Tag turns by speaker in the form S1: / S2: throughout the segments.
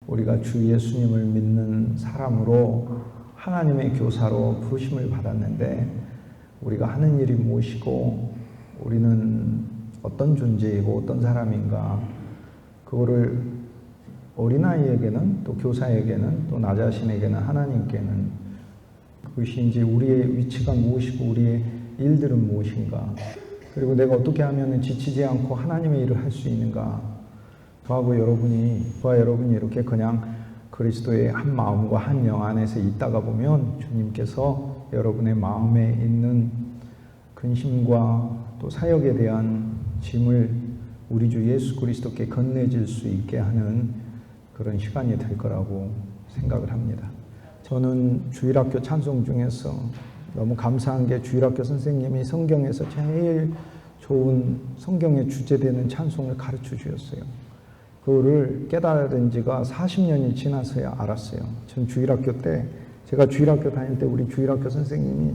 S1: 우리가 주 예수님을 믿는 사람으로 하나님의 교사로 부르심을 받았는데 우리가 하는 일이 무엇이고 우리는 어떤 존재이고 어떤 사람인가, 그거를 어린아이에게는 또 교사에게는 또 나 자신에게는 하나님께는 그것이 이제 우리의 위치가 무엇이고 우리의 일들은 무엇인가, 그리고 내가 어떻게 하면 지치지 않고 하나님의 일을 할 수 있는가. 저와 여러분이 이렇게 그냥 그리스도의 한 마음과 한 영 안에서 있다가 보면 주님께서 여러분의 마음에 있는 근심과 또 사역에 대한 짐을 우리 주 예수 그리스도께 건네질 수 있게 하는 그런 시간이 될 거라고 생각을 합니다. 저는 주일학교 찬송 중에서 너무 감사한 게 주일학교 선생님이 성경에서 제일 좋은 성경에 주제되는 찬송을 가르쳐 주셨어요. 그거를 깨달은 지가 40년이 지나서야 알았어요. 전 주일학교 때, 제가 주일학교 다닐 때 우리 주일학교 선생님이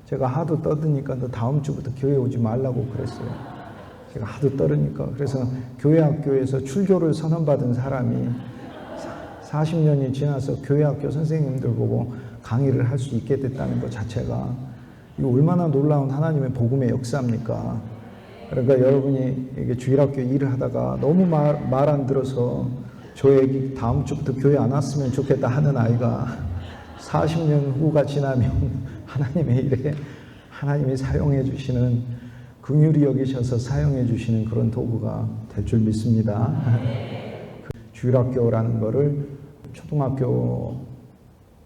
S1: 제가 하도 떠드니까 너 다음 주부터 교회 오지 말라고 그랬어요. 제가 하도 떠르니까. 그래서 교회 학교에서 출교를 선언받은 사람이 40년이 지나서 교회 학교 선생님들 보고 강의를 할 수 있게 됐다는 것 자체가 이거 얼마나 놀라운 하나님의 복음의 역사입니까? 그러니까 여러분이 이게 주일학교 일을 하다가 너무 말 안 들어서 저 애기 다음 주부터 교회 안 왔으면 좋겠다 하는 아이가 40년 후가 지나면 하나님의 일에 하나님이 사용해 주시는, 긍휼히 여기셔서 사용해 주시는 그런 도구가 될 줄 믿습니다. 주일학교라는 거를 초등학교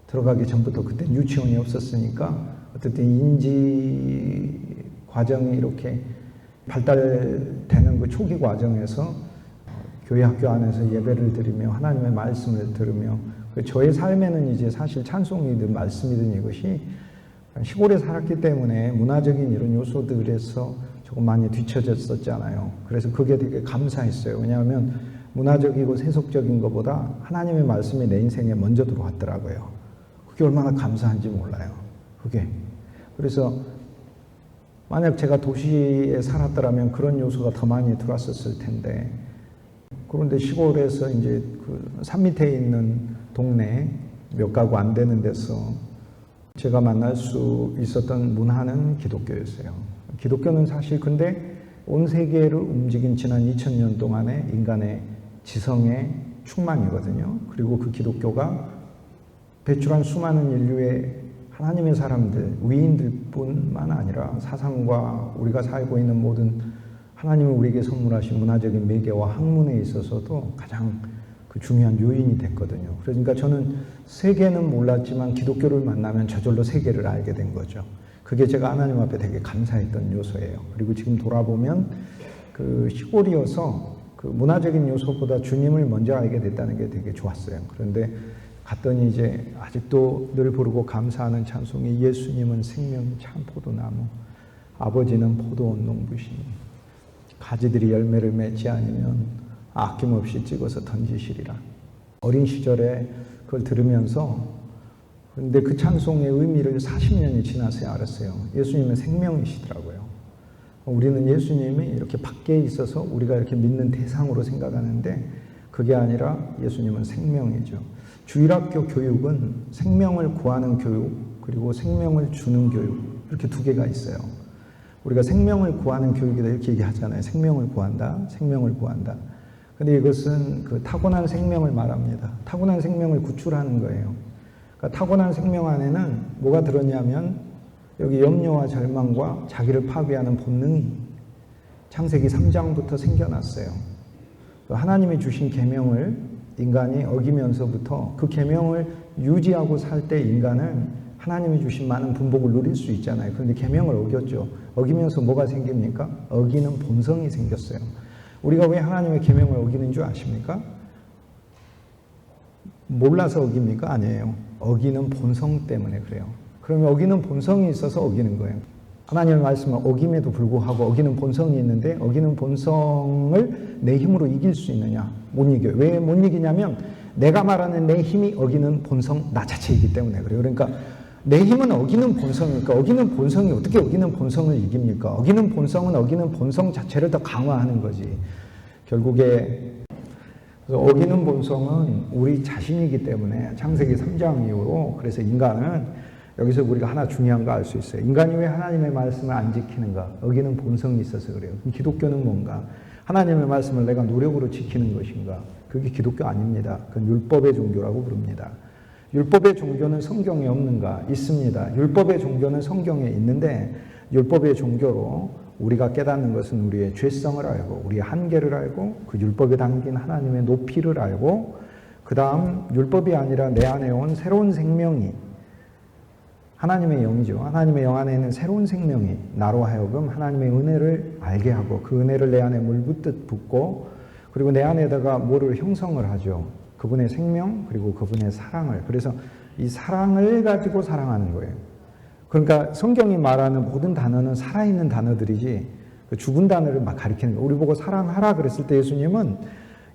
S1: 들어가기 전부터, 그때 유치원이 없었으니까 어쨌든 인지 과정이 이렇게 발달되는 그 초기 과정에서 교회 학교 안에서 예배를 드리며 하나님의 말씀을 들으며, 저의 삶에는 이제 사실 찬송이든 말씀이든 이것이 시골에 살았기 때문에 문화적인 이런 요소들에서 조금 많이 뒤처졌었잖아요. 그래서 그게 되게 감사했어요. 왜냐하면 문화적이고 세속적인 것보다 하나님의 말씀이 내 인생에 먼저 들어왔더라고요. 그게 얼마나 감사한지 몰라요. 그게. 그래서 만약 제가 도시에 살았더라면 그런 요소가 더 많이 들어왔었을 텐데, 그런데 시골에서 이제 그 산 밑에 있는 동네 몇 가구 안 되는 데서 제가 만날 수 있었던 문화는 기독교였어요. 기독교는 사실 근데 온 세계를 움직인 지난 2000년 동안의 인간의 지성의 충만이거든요. 그리고 그 기독교가 배출한 수많은 인류의 하나님의 사람들, 위인들뿐만 아니라 사상과 우리가 살고 있는 모든 하나님이 우리에게 선물하신 문화적인 매개와 학문에 있어서도 가장 그 중요한 요인이 됐거든요. 그러니까 저는 세계는 몰랐지만 기독교를 만나면 저절로 세계를 알게 된 거죠. 그게 제가 하나님 앞에 되게 감사했던 요소예요. 그리고 지금 돌아보면 그 시골이어서 그 문화적인 요소보다 주님을 먼저 알게 됐다는 게 되게 좋았어요. 그런데 갔더니 이제 아직도 늘 부르고 감사하는 찬송이 예수님은 생명 참 포도나무, 아버지는 포도원 농부시니 가지들이 열매를 맺지 않으면 아낌없이 찍어서 던지시리라. 어린 시절에 그걸 들으면서, 그런데 그 찬송의 의미를 40년이 지나서야 알았어요. 예수님은 생명이시더라고요. 우리는 예수님이 이렇게 밖에 있어서 우리가 이렇게 믿는 대상으로 생각하는데 그게 아니라 예수님은 생명이죠. 주일학교 교육은 생명을 구하는 교육, 그리고 생명을 주는 교육, 이렇게 두 개가 있어요. 우리가 생명을 구하는 교육이다 이렇게 얘기하잖아요. 생명을 구한다, 생명을 구한다. 근데 이것은 그 타고난 생명을 말합니다. 타고난 생명을 구출하는 거예요. 그러니까 타고난 생명 안에는 뭐가 들었냐면 여기 염려와 절망과 자기를 파괴하는 본능이 창세기 3장부터 생겨났어요. 하나님이 주신 계명을 인간이 어기면서부터 그 계명을 유지하고 살 때 인간은 하나님이 주신 많은 분복을 누릴 수 있잖아요. 그런데 계명을 어겼죠. 어기면서 뭐가 생깁니까? 어기는 본성이 생겼어요. 우리가 왜 하나님의 계명을 어기는 줄 아십니까? 몰라서 어깁니까? 아니에요. 어기는 본성 때문에 그래요. 그러면 어기는 본성이 있어서 어기는 거예요. 하나님의 말씀은 어김에도 불구하고 어기는 본성이 있는데 어기는 본성을 내 힘으로 이길 수 있느냐? 못 이겨요. 왜 못 이기냐면 내가 말하는 내 힘이 어기는 본성 나 자체이기 때문에 그래요. 그러니까 내 힘은 어기는 본성이니까 어기는 본성이 어떻게 어기는 본성을 이깁니까? 어기는 본성은 어기는 본성 자체를 더 강화하는 거지. 결국에 그래서 어기는 본성은 우리 자신이기 때문에 창세기 3장 이후로 그래서 인간은 여기서 우리가 하나 중요한 거 알 수 있어요. 인간이 왜 하나님의 말씀을 안 지키는가? 어기는 본성이 있어서 그래요. 기독교는 뭔가? 하나님의 말씀을 내가 노력으로 지키는 것인가? 그게 기독교 아닙니다. 그건 율법의 종교라고 부릅니다. 율법의 종교는 성경에 없는가? 있습니다. 율법의 종교는 성경에 있는데 율법의 종교로 우리가 깨닫는 것은 우리의 죄성을 알고 우리의 한계를 알고 그 율법에 담긴 하나님의 높이를 알고 그 다음 율법이 아니라 내 안에 온 새로운 생명이 하나님의 영이죠. 하나님의 영 안에 있는 새로운 생명이 나로 하여금 하나님의 은혜를 알게 하고 그 은혜를 내 안에 물붓듯 붓고 그리고 내 안에다가 뭐를 형성을 하죠. 그분의 생명 그리고 그분의 사랑을. 그래서 이 사랑을 가지고 사랑하는 거예요. 그러니까 성경이 말하는 모든 단어는 살아있는 단어들이지 그 죽은 단어를 막 가리키는 거예요. 우리 보고 사랑하라 그랬을 때 예수님은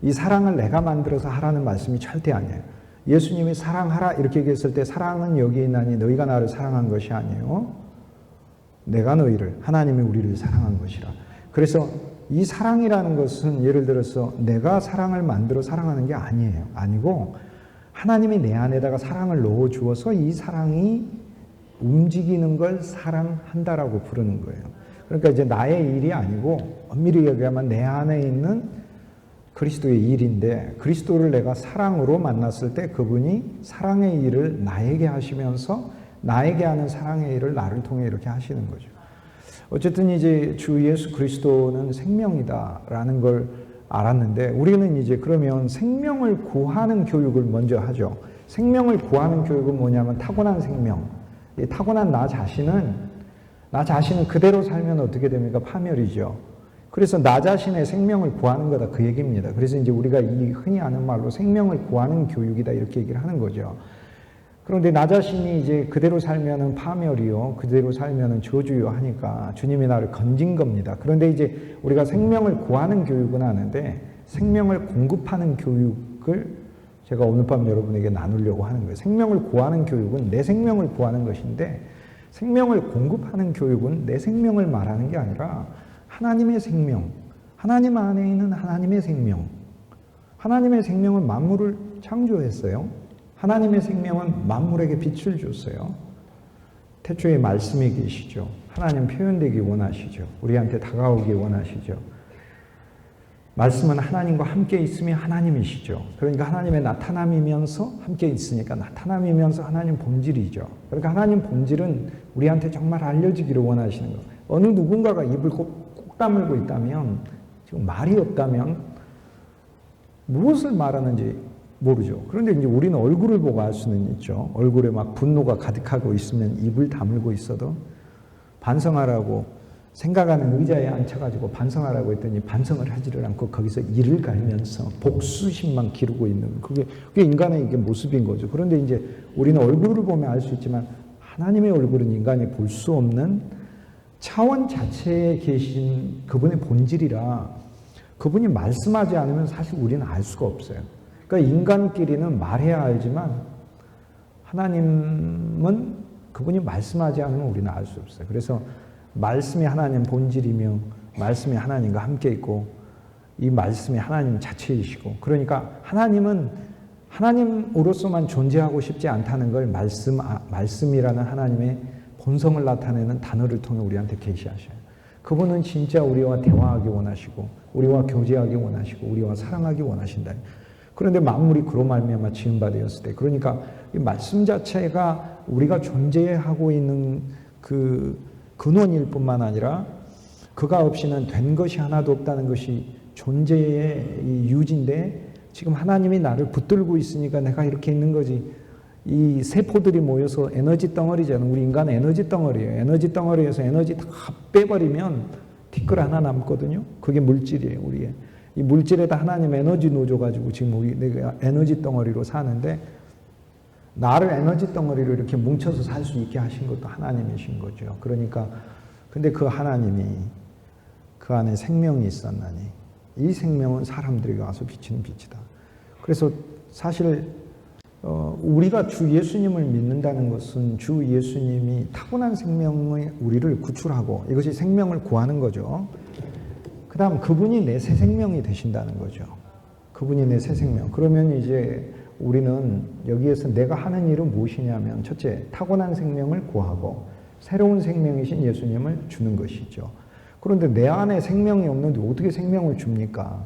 S1: 이 사랑을 내가 만들어서 하라는 말씀이 절대 아니에요. 예수님이 사랑하라 이렇게 얘기했을 때 사랑은 여기 있나니 너희가 나를 사랑한 것이 아니에요. 내가 너희를 하나님이 우리를 사랑한 것이라. 그래서 이 사랑이라는 것은 예를 들어서 내가 사랑을 만들어 사랑하는 게 아니에요. 아니고 하나님이 내 안에다가 사랑을 넣어 주어서 이 사랑이 움직이는 걸 사랑한다라고 부르는 거예요. 그러니까 이제 나의 일이 아니고 엄밀히 얘기하면 내 안에 있는 그리스도의 일인데 그리스도를 내가 사랑으로 만났을 때 그분이 사랑의 일을 나에게 하시면서 나에게 하는 사랑의 일을 나를 통해 이렇게 하시는 거죠. 어쨌든 이제 주 예수 그리스도는 생명이다라는 걸 알았는데 우리는 이제 그러면 생명을 구하는 교육을 먼저 하죠. 생명을 구하는 교육은 뭐냐면 타고난 생명. 이 타고난 나 자신은 그대로 살면 어떻게 됩니까? 파멸이죠. 그래서 나 자신의 생명을 구하는 거다 그 얘기입니다. 그래서 이제 우리가 이 흔히 아는 말로 생명을 구하는 교육이다 이렇게 얘기를 하는 거죠. 그런데 나 자신이 이제 그대로 살면은 파멸이요, 그대로 살면은 저주요 하니까 주님이 나를 건진 겁니다. 그런데 이제 우리가 생명을 구하는 교육은 하는데 생명을 공급하는 교육을 제가 오늘 밤 여러분에게 나누려고 하는 거예요. 생명을 구하는 교육은 내 생명을 구하는 것인데 생명을 공급하는 교육은 내 생명을 말하는 게 아니라 하나님의 생명, 하나님 안에 있는 하나님의 생명. 하나님의 생명은 만물을 창조했어요. 하나님의 생명은 만물에게 빛을 줬어요. 태초에 말씀이 계시죠. 하나님 표현되기 원하시죠. 우리한테 다가오기 원하시죠. 말씀은 하나님과 함께 있으면 하나님이시죠. 그러니까 하나님의 나타남이면서 함께 있으니까 나타남이면서 하나님 본질이죠. 그러니까 하나님 본질은 우리한테 정말 알려지기를 원하시는 거예요. 어느 누군가가 입을 꼭 다물고 있다면 지금 말이 없다면 무엇을 말하는지 모르죠. 그런데 이제 우리는 얼굴을 보고 알 수는 있죠. 얼굴에 막 분노가 가득하고 있으면 입을 다물고 있어도 반성하라고 생각하는 의자에 앉혀가지고 반성하라고 했더니 반성을 하지를 않고 거기서 이를 갈면서 복수심만 기르고 있는 그게 인간의 이게 모습인 거죠. 그런데 이제 우리는 얼굴을 보면 알 수 있지만 하나님의 얼굴은 인간이 볼 수 없는 차원 자체에 계신 그분의 본질이라 그분이 말씀하지 않으면 사실 우리는 알 수가 없어요. 그러니까 인간끼리는 말해야 알지만 하나님은 그분이 말씀하지 않으면 우리는 알 수 없어요. 그래서 말씀이 하나님 본질이며 말씀이 하나님과 함께 있고 이 말씀이 하나님 자체이시고 그러니까 하나님은 하나님으로서만 존재하고 싶지 않다는 걸 말씀이라는 하나님의 본성을 나타내는 단어를 통해 우리한테 계시하셔요. 그분은 진짜 우리와 대화하기 원하시고 우리와 교제하기 원하시고 우리와 사랑하기 원하신다. 그런데 만물이 그로 말미암아 지은 바 되었을 때 그러니까 이 말씀 자체가 우리가 존재하고 있는 그 근원일 뿐만 아니라 그가 없이는 된 것이 하나도 없다는 것이 존재의 이 유지인데 지금 하나님이 나를 붙들고 있으니까 내가 이렇게 있는 거지. 이 세포들이 모여서 에너지 덩어리잖아요. 우리 인간은 에너지 덩어리예요. 에너지 덩어리에서 에너지 다 빼버리면 뒷글 하나 남거든요. 그게 물질이에요. 우리의. 이 물질에다 하나님 에너지 넣어줘가지고 지금 내가 에너지 덩어리로 사는데 나를 에너지 덩어리로 이렇게 뭉쳐서 살 수 있게 하신 것도 하나님이신 거죠. 그러니까 근데 그 하나님이 그 안에 생명이 있었나니 이 생명은 사람들에게 와서 비치는 빛이다. 그래서 사실 우리가 주 예수님을 믿는다는 것은 주 예수님이 타고난 생명의 우리를 구출하고 이것이 생명을 구하는 거죠. 그 다음 그분이 내 새 생명이 되신다는 거죠. 그분이 내 새 생명. 그러면 이제 우리는 여기에서 내가 하는 일은 무엇이냐면 첫째, 타고난 생명을 구하고 새로운 생명이신 예수님을 주는 것이죠. 그런데 내 안에 생명이 없는데 어떻게 생명을 줍니까?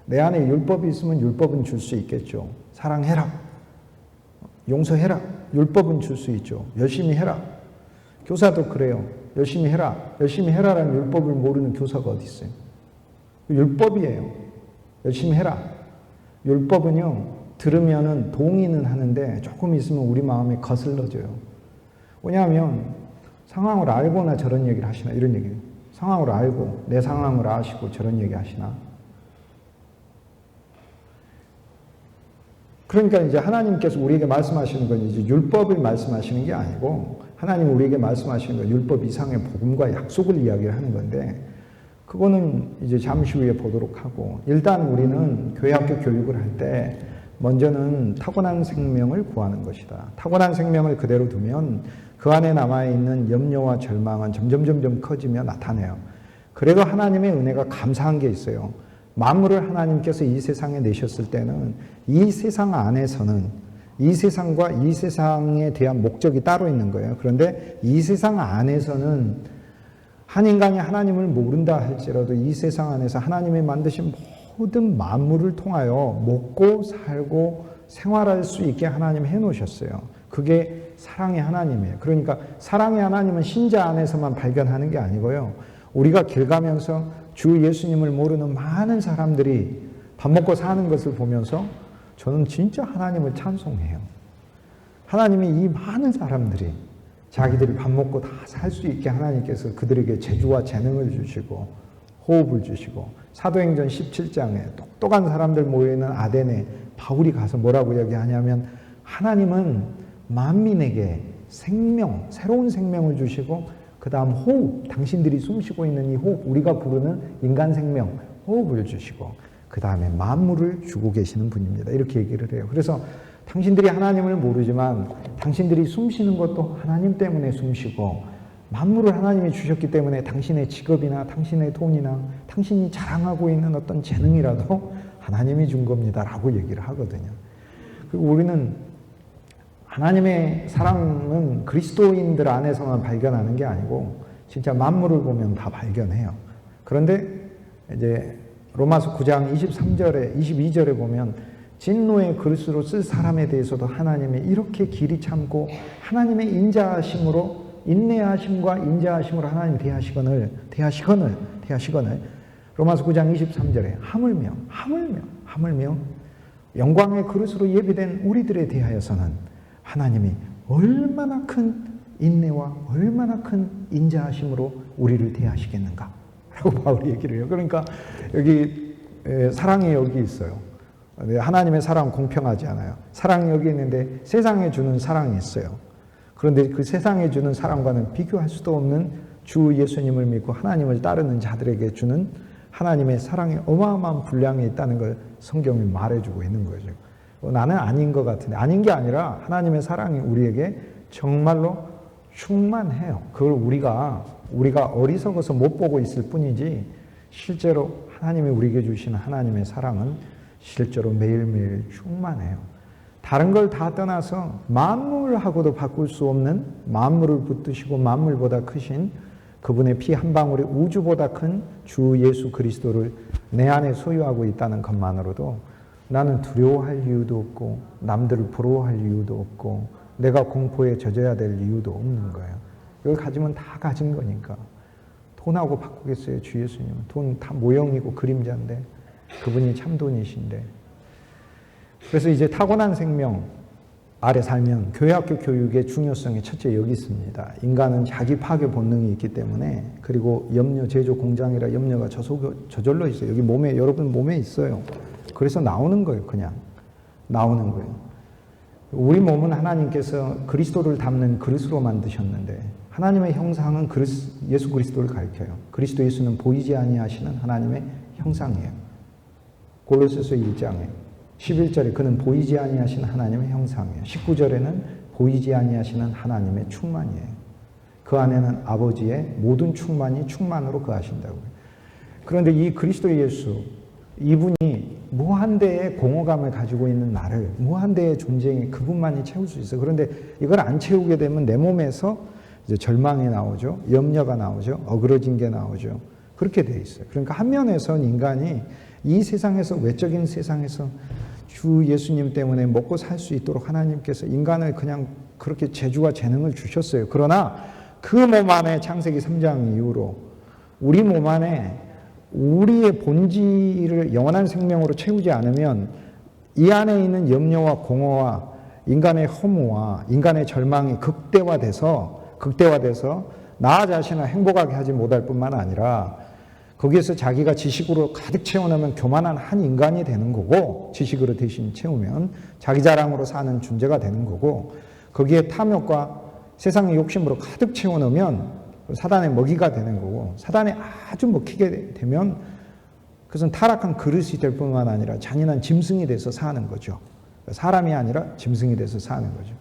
S1: 내 안에 율법이 있으면 율법은 줄 수 있겠죠. 사랑해라. 용서해라. 율법은 줄 수 있죠. 열심히 해라. 교사도 그래요. 열심히 해라. 열심히 해라라는 율법을 모르는 교사가 어디 있어요? 율법이에요. 열심히 해라. 율법은요, 들으면은 동의는 하는데 조금 있으면 우리 마음에 거슬러져요. 왜냐하면 상황을 알고나 저런 얘기를 하시나, 이런 얘기를. 상황을 알고 내 상황을 아시고 저런 얘기 하시나. 그러니까 이제 하나님께서 우리에게 말씀하시는 건 이제 율법을 말씀하시는 게 아니고 하나님 우리에게 말씀하시는 건 율법 이상의 복음과 약속을 이야기를 하는 건데 그거는 이제 잠시 후에 보도록 하고 일단 우리는 교회학교 교육을 할 때 먼저는 타고난 생명을 구하는 것이다. 타고난 생명을 그대로 두면 그 안에 남아있는 염려와 절망은 점점 커지며 나타내요. 그래도 하나님의 은혜가 감사한 게 있어요. 만물을 하나님께서 이 세상에 내셨을 때는 이 세상 안에서는 이 세상과 이 세상에 대한 목적이 따로 있는 거예요. 그런데 이 세상 안에서는 한 인간이 하나님을 모른다 할지라도 이 세상 안에서 하나님이 만드신 모든 만물을 통하여 먹고 살고 생활할 수 있게 하나님 해놓으셨어요. 그게 사랑의 하나님이에요. 그러니까 사랑의 하나님은 신자 안에서만 발견하는 게 아니고요. 우리가 길 가면서 주 예수님을 모르는 많은 사람들이 밥 먹고 사는 것을 보면서 저는 진짜 하나님을 찬송해요. 하나님이 이 많은 사람들이 자기들이 밥 먹고 다 살 수 있게 하나님께서 그들에게 재주와 재능을 주시고 호흡을 주시고 사도행전 17장에 똑똑한 사람들 모여있는 아덴에 바울이 가서 뭐라고 이야기하냐면 하나님은 만민에게 생명, 새로운 생명을 주시고 그 다음 호흡, 당신들이 숨쉬고 있는 이 호흡, 우리가 부르는 인간 생명, 호흡을 주시고 그 다음에 만물을 주고 계시는 분입니다. 이렇게 얘기를 해요. 그래서 당신들이 하나님을 모르지만 당신들이 숨쉬는 것도 하나님 때문에 숨쉬고 만물을 하나님이 주셨기 때문에 당신의 직업이나 당신의 돈이나 당신이 자랑하고 있는 어떤 재능이라도 하나님이 준 겁니다 라고 얘기를 하거든요. 그리고 우리는 하나님의 사랑은 그리스도인들 안에서만 발견하는 게 아니고 진짜 만물을 보면 다 발견해요. 그런데 이제 로마서 9장 23절에 22절에 보면 진노의 그릇으로 쓸 사람에 대해서도 하나님이 이렇게 길이 참고 하나님의 인자하심으로 인내하심과 인자하심으로 하나님 대하시거늘 로마서 9장 23절에 하물며 영광의 그릇으로 예비된 우리들에 대하여서는 하나님이 얼마나 큰 인내와 얼마나 큰 인자하심으로 우리를 대하시겠는가 라고 바울이 얘기를 해요. 그러니까 여기 사랑이 여기 있어요. 하나님의 사랑은 공평하지 않아요. 사랑이 여기 있는데 세상에 주는 사랑이 있어요. 그런데 그 세상에 주는 사랑과는 비교할 수도 없는 주 예수님을 믿고 하나님을 따르는 자들에게 주는 하나님의 사랑이 어마어마한 분량이 있다는 걸 성경이 말해주고 있는 거죠. 나는 아닌 것 같은데 아닌 게 아니라 하나님의 사랑이 우리에게 정말로 충만해요. 그걸 우리가 어리석어서 못 보고 있을 뿐이지 실제로 하나님이 우리에게 주시는 하나님의 사랑은 실제로 매일매일 충만해요. 다른 걸 다 떠나서 만물하고도 바꿀 수 없는 만물을 붙드시고 만물보다 크신 그분의 피 한 방울이 우주보다 큰 주 예수 그리스도를 내 안에 소유하고 있다는 것만으로도 나는 두려워할 이유도 없고 남들을 부러워할 이유도 없고 내가 공포에 젖어야 될 이유도 없는 거예요. 이걸 가지면 다 가진 거니까. 돈하고 바꾸겠어요, 주 예수님은. 돈 다 모형이고 그림자인데 그분이 참 돈이신데. 그래서 이제 타고난 생명 아래 살면 교회학교 교육의 중요성이 첫째 여기 있습니다. 인간은 자기 파괴 본능이 있기 때문에 그리고 염려 제조 공장이라 염려가 저절로 있어요. 여기 몸에 여러분 몸에 있어요. 그래서 나오는 거예요. 그냥 나오는 거예요. 우리 몸은 하나님께서 그리스도를 담는 그릇으로 만드셨는데 하나님의 형상은 예수 그리스도를 가리켜요. 그리스도 예수는 보이지 아니하시는 하나님의 형상이에요. 골로새서 1장에 11절에 그는 보이지 아니하시는 하나님의 형상이에요. 19절에는 보이지 아니하시는 하나님의 충만이에요. 그 안에는 아버지의 모든 충만이 충만으로 거하신다고요. 그런데 이 그리스도 예수 이분이 무한대의 공허감을 가지고 있는 나를, 무한대의 존재인 그분만이 채울 수 있어요. 그런데 이걸 안 채우게 되면 내 몸에서 이제 절망이 나오죠. 염려가 나오죠. 어그러진 게 나오죠. 그렇게 돼 있어요. 그러니까 한 면에서는 인간이 이 세상에서, 외적인 세상에서 주 예수님 때문에 먹고 살 수 있도록 하나님께서 인간을 그냥 그렇게 재주와 재능을 주셨어요. 그러나 그 몸 안에 창세기 3장 이후로 우리 몸 안에 우리의 본질을 영원한 생명으로 채우지 않으면 이 안에 있는 염려와 공허와 인간의 허무와 인간의 절망이 극대화돼서 나 자신을 행복하게 하지 못할 뿐만 아니라 거기에서 자기가 지식으로 가득 채워넣으면 교만한 한 인간이 되는 거고, 지식으로 대신 채우면 자기 자랑으로 사는 존재가 되는 거고, 거기에 탐욕과 세상의 욕심으로 가득 채워넣으면 사단의 먹이가 되는 거고, 사단에 아주 먹히게 되면 그것은 타락한 그릇이 될 뿐만 아니라 잔인한 짐승이 돼서 사는 거죠. 사람이 아니라 짐승이 돼서 사는 거죠.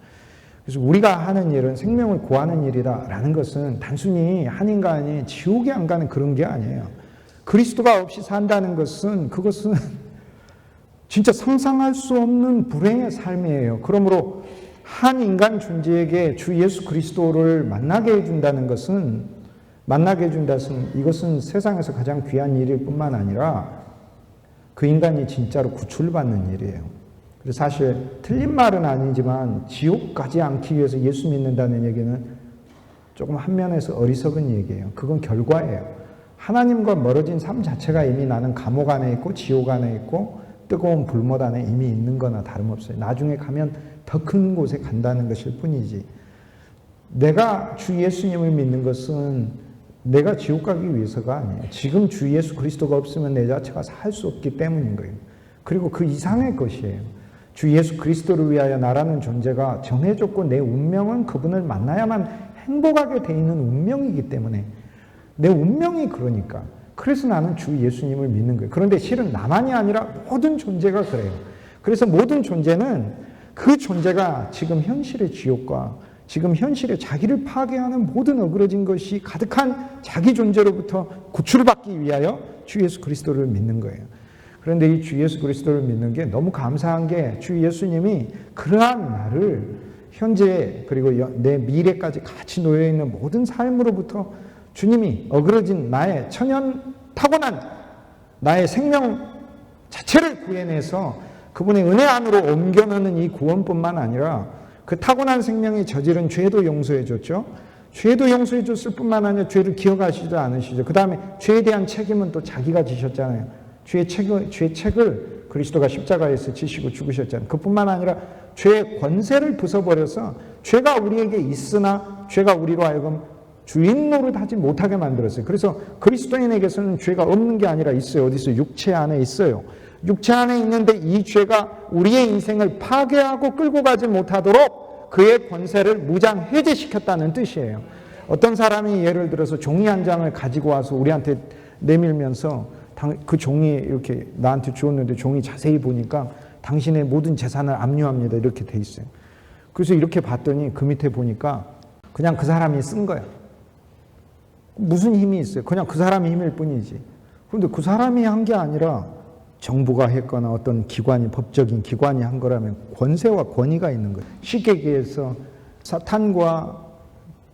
S1: 그래서 우리가 하는 일은 생명을 구하는 일이라는 것은 단순히 한 인간이 지옥에 안 가는 그런 게 아니에요. 그리스도가 없이 산다는 것은 그것은 진짜 상상할 수 없는 불행의 삶이에요. 그러므로 한 인간 존재에게 주 예수 그리스도를 만나게 해준다는 것은 이것은 세상에서 가장 귀한 일일 뿐만 아니라 그 인간이 진짜로 구출받는 일이에요. 그래서 사실 틀린 말은 아니지만 지옥 가지 않기 위해서 예수 믿는다는 얘기는 조금 한 면에서 어리석은 얘기예요. 그건 결과예요. 하나님과 멀어진 삶 자체가 이미 나는 감옥 안에 있고 지옥 안에 있고 뜨거운 불못 안에 이미 있는 거나 다름없어요. 나중에 가면 더 큰 곳에 간다는 것일 뿐이지. 내가 주 예수님을 믿는 것은 내가 지옥 가기 위해서가 아니에요. 지금 주 예수 그리스도가 없으면 내 자체가 살 수 없기 때문인 거예요. 그리고 그 이상의 것이에요. 주 예수 그리스도를 위하여 나라는 존재가 정해졌고 내 운명은 그분을 만나야만 행복하게 돼 있는 운명이기 때문에 내 운명이 그러니까. 그래서 나는 주 예수님을 믿는 거예요. 그런데 실은 나만이 아니라 모든 존재가 그래요. 그래서 모든 존재는 그 존재가 지금 현실의 지옥과 지금 현실에 자기를 파괴하는 모든 어그러진 것이 가득한 자기 존재로부터 구출받기 위하여 주 예수 그리스도를 믿는 거예요. 그런데 이 주 예수 그리스도를 믿는 게 너무 감사한 게 주 예수님이 그러한 나를 현재 그리고 내 미래까지 같이 놓여있는 모든 삶으로부터 주님이 어그러진 나의 천연 타고난 나의 생명 자체를 구해내서 그분의 은혜 안으로 옮겨넣는 이 구원뿐만 아니라 그 타고난 생명이 저지른 죄도 용서해 줬죠. 죄도 용서해 줬을 뿐만 아니라 죄를 기억하시지 않으시죠. 그 다음에 죄에 대한 책임은 또 자기가 지셨잖아요. 죄의 책을 그리스도가 십자가에서 지시고 죽으셨잖아요. 그뿐만 아니라 죄의 권세를 부숴버려서 죄가 우리에게 있으나 죄가 우리로 하여금 주인 노릇하지 못하게 만들었어요. 그래서 그리스도인에게서는 죄가 없는 게 아니라 있어요. 어디 있어요? 육체 안에 있어요. 육체 안에 있는데 이 죄가 우리의 인생을 파괴하고 끌고 가지 못하도록 그의 권세를 무장 해제시켰다는 뜻이에요. 어떤 사람이 예를 들어서 종이 한 장을 가지고 와서 우리한테 내밀면서 그 종이 이렇게 나한테 주었는데 종이 자세히 보니까 당신의 모든 재산을 압류합니다. 이렇게 돼 있어요. 그래서 이렇게 봤더니 그 밑에 보니까 그냥 그 사람이 쓴 거야. 무슨 힘이 있어요? 그냥 그 사람의 힘일 뿐이지. 그런데 그 사람이 한 게 아니라 정부가 했거나 어떤 기관이, 법적인 기관이 한 거라면 권세와 권위가 있는 거예요. 쉽게 얘기해서 사탄과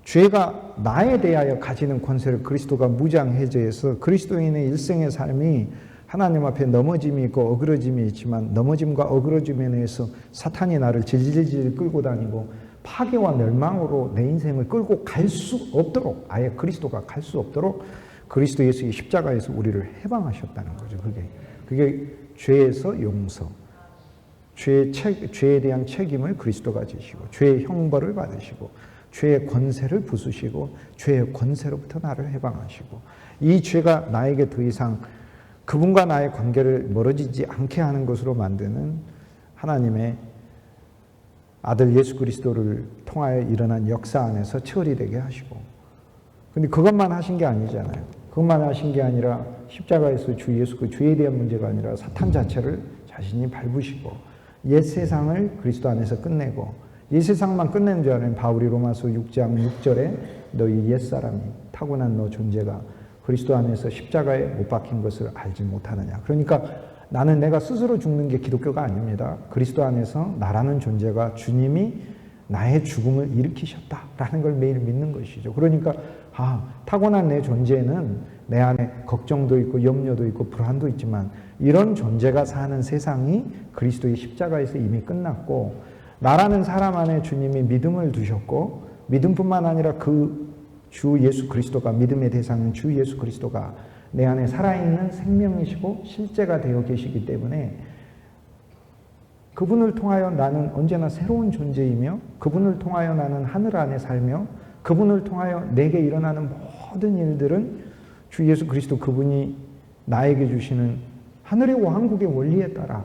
S1: 죄가 나에 대하여 가지는 권세를 그리스도가 무장해제해서 그리스도인의 일생의 삶이 하나님 앞에 넘어짐이 있고 어그러짐이 있지만 넘어짐과 어그러짐에 의해서 사탄이 나를 질질질 끌고 다니고 파괴와 멸망으로 내 인생을 끌고 갈 수 없도록, 아예 그리스도가 갈 수 없도록 그리스도 예수의 십자가에서 우리를 해방하셨다는 거죠. 그게 죄에서 용서, 죄에 대한 책임을 그리스도가 지시고 죄의 형벌을 받으시고 죄의 권세를 부수시고 죄의 권세로부터 나를 해방하시고 이 죄가 나에게 더 이상 그분과 나의 관계를 멀어지지 않게 하는 것으로 만드는 하나님의 아들 예수 그리스도를 통하여 일어난 역사 안에서 처리되게 하시고, 근데 그것만 하신 게 아니잖아요. 그것만 하신 게 아니라 십자가에서 주 예수 그 죄에 대한 문제가 아니라 사탄 자체를 자신이 밟으시고 옛 세상을 그리스도 안에서 끝내고, 이 세상만 끝낸 줄 아는 바울이 로마서 6장 6절에 너희 옛사람이 타고난 너 존재가 그리스도 안에서 십자가에 못 박힌 것을 알지 못하느냐. 그러니까 나는 내가 스스로 죽는 게 기독교가 아닙니다. 그리스도 안에서 나라는 존재가 주님이 나의 죽음을 일으키셨다라는 걸 매일 믿는 것이죠. 그러니까 타고난 내 존재는 내 안에 걱정도 있고 염려도 있고 불안도 있지만 이런 존재가 사는 세상이 그리스도의 십자가에서 이미 끝났고 나라는 사람 안에 주님이 믿음을 두셨고 믿음뿐만 아니라 그 주 예수 그리스도가 믿음의 대상인 주 예수 그리스도가 내 안에 살아있는 생명이시고 실제가 되어 계시기 때문에 그분을 통하여 나는 언제나 새로운 존재이며 그분을 통하여 나는 하늘 안에 살며 그분을 통하여 내게 일어나는 모든 일들은 주 예수 그리스도 그분이 나에게 주시는 하늘의 왕국의 원리에 따라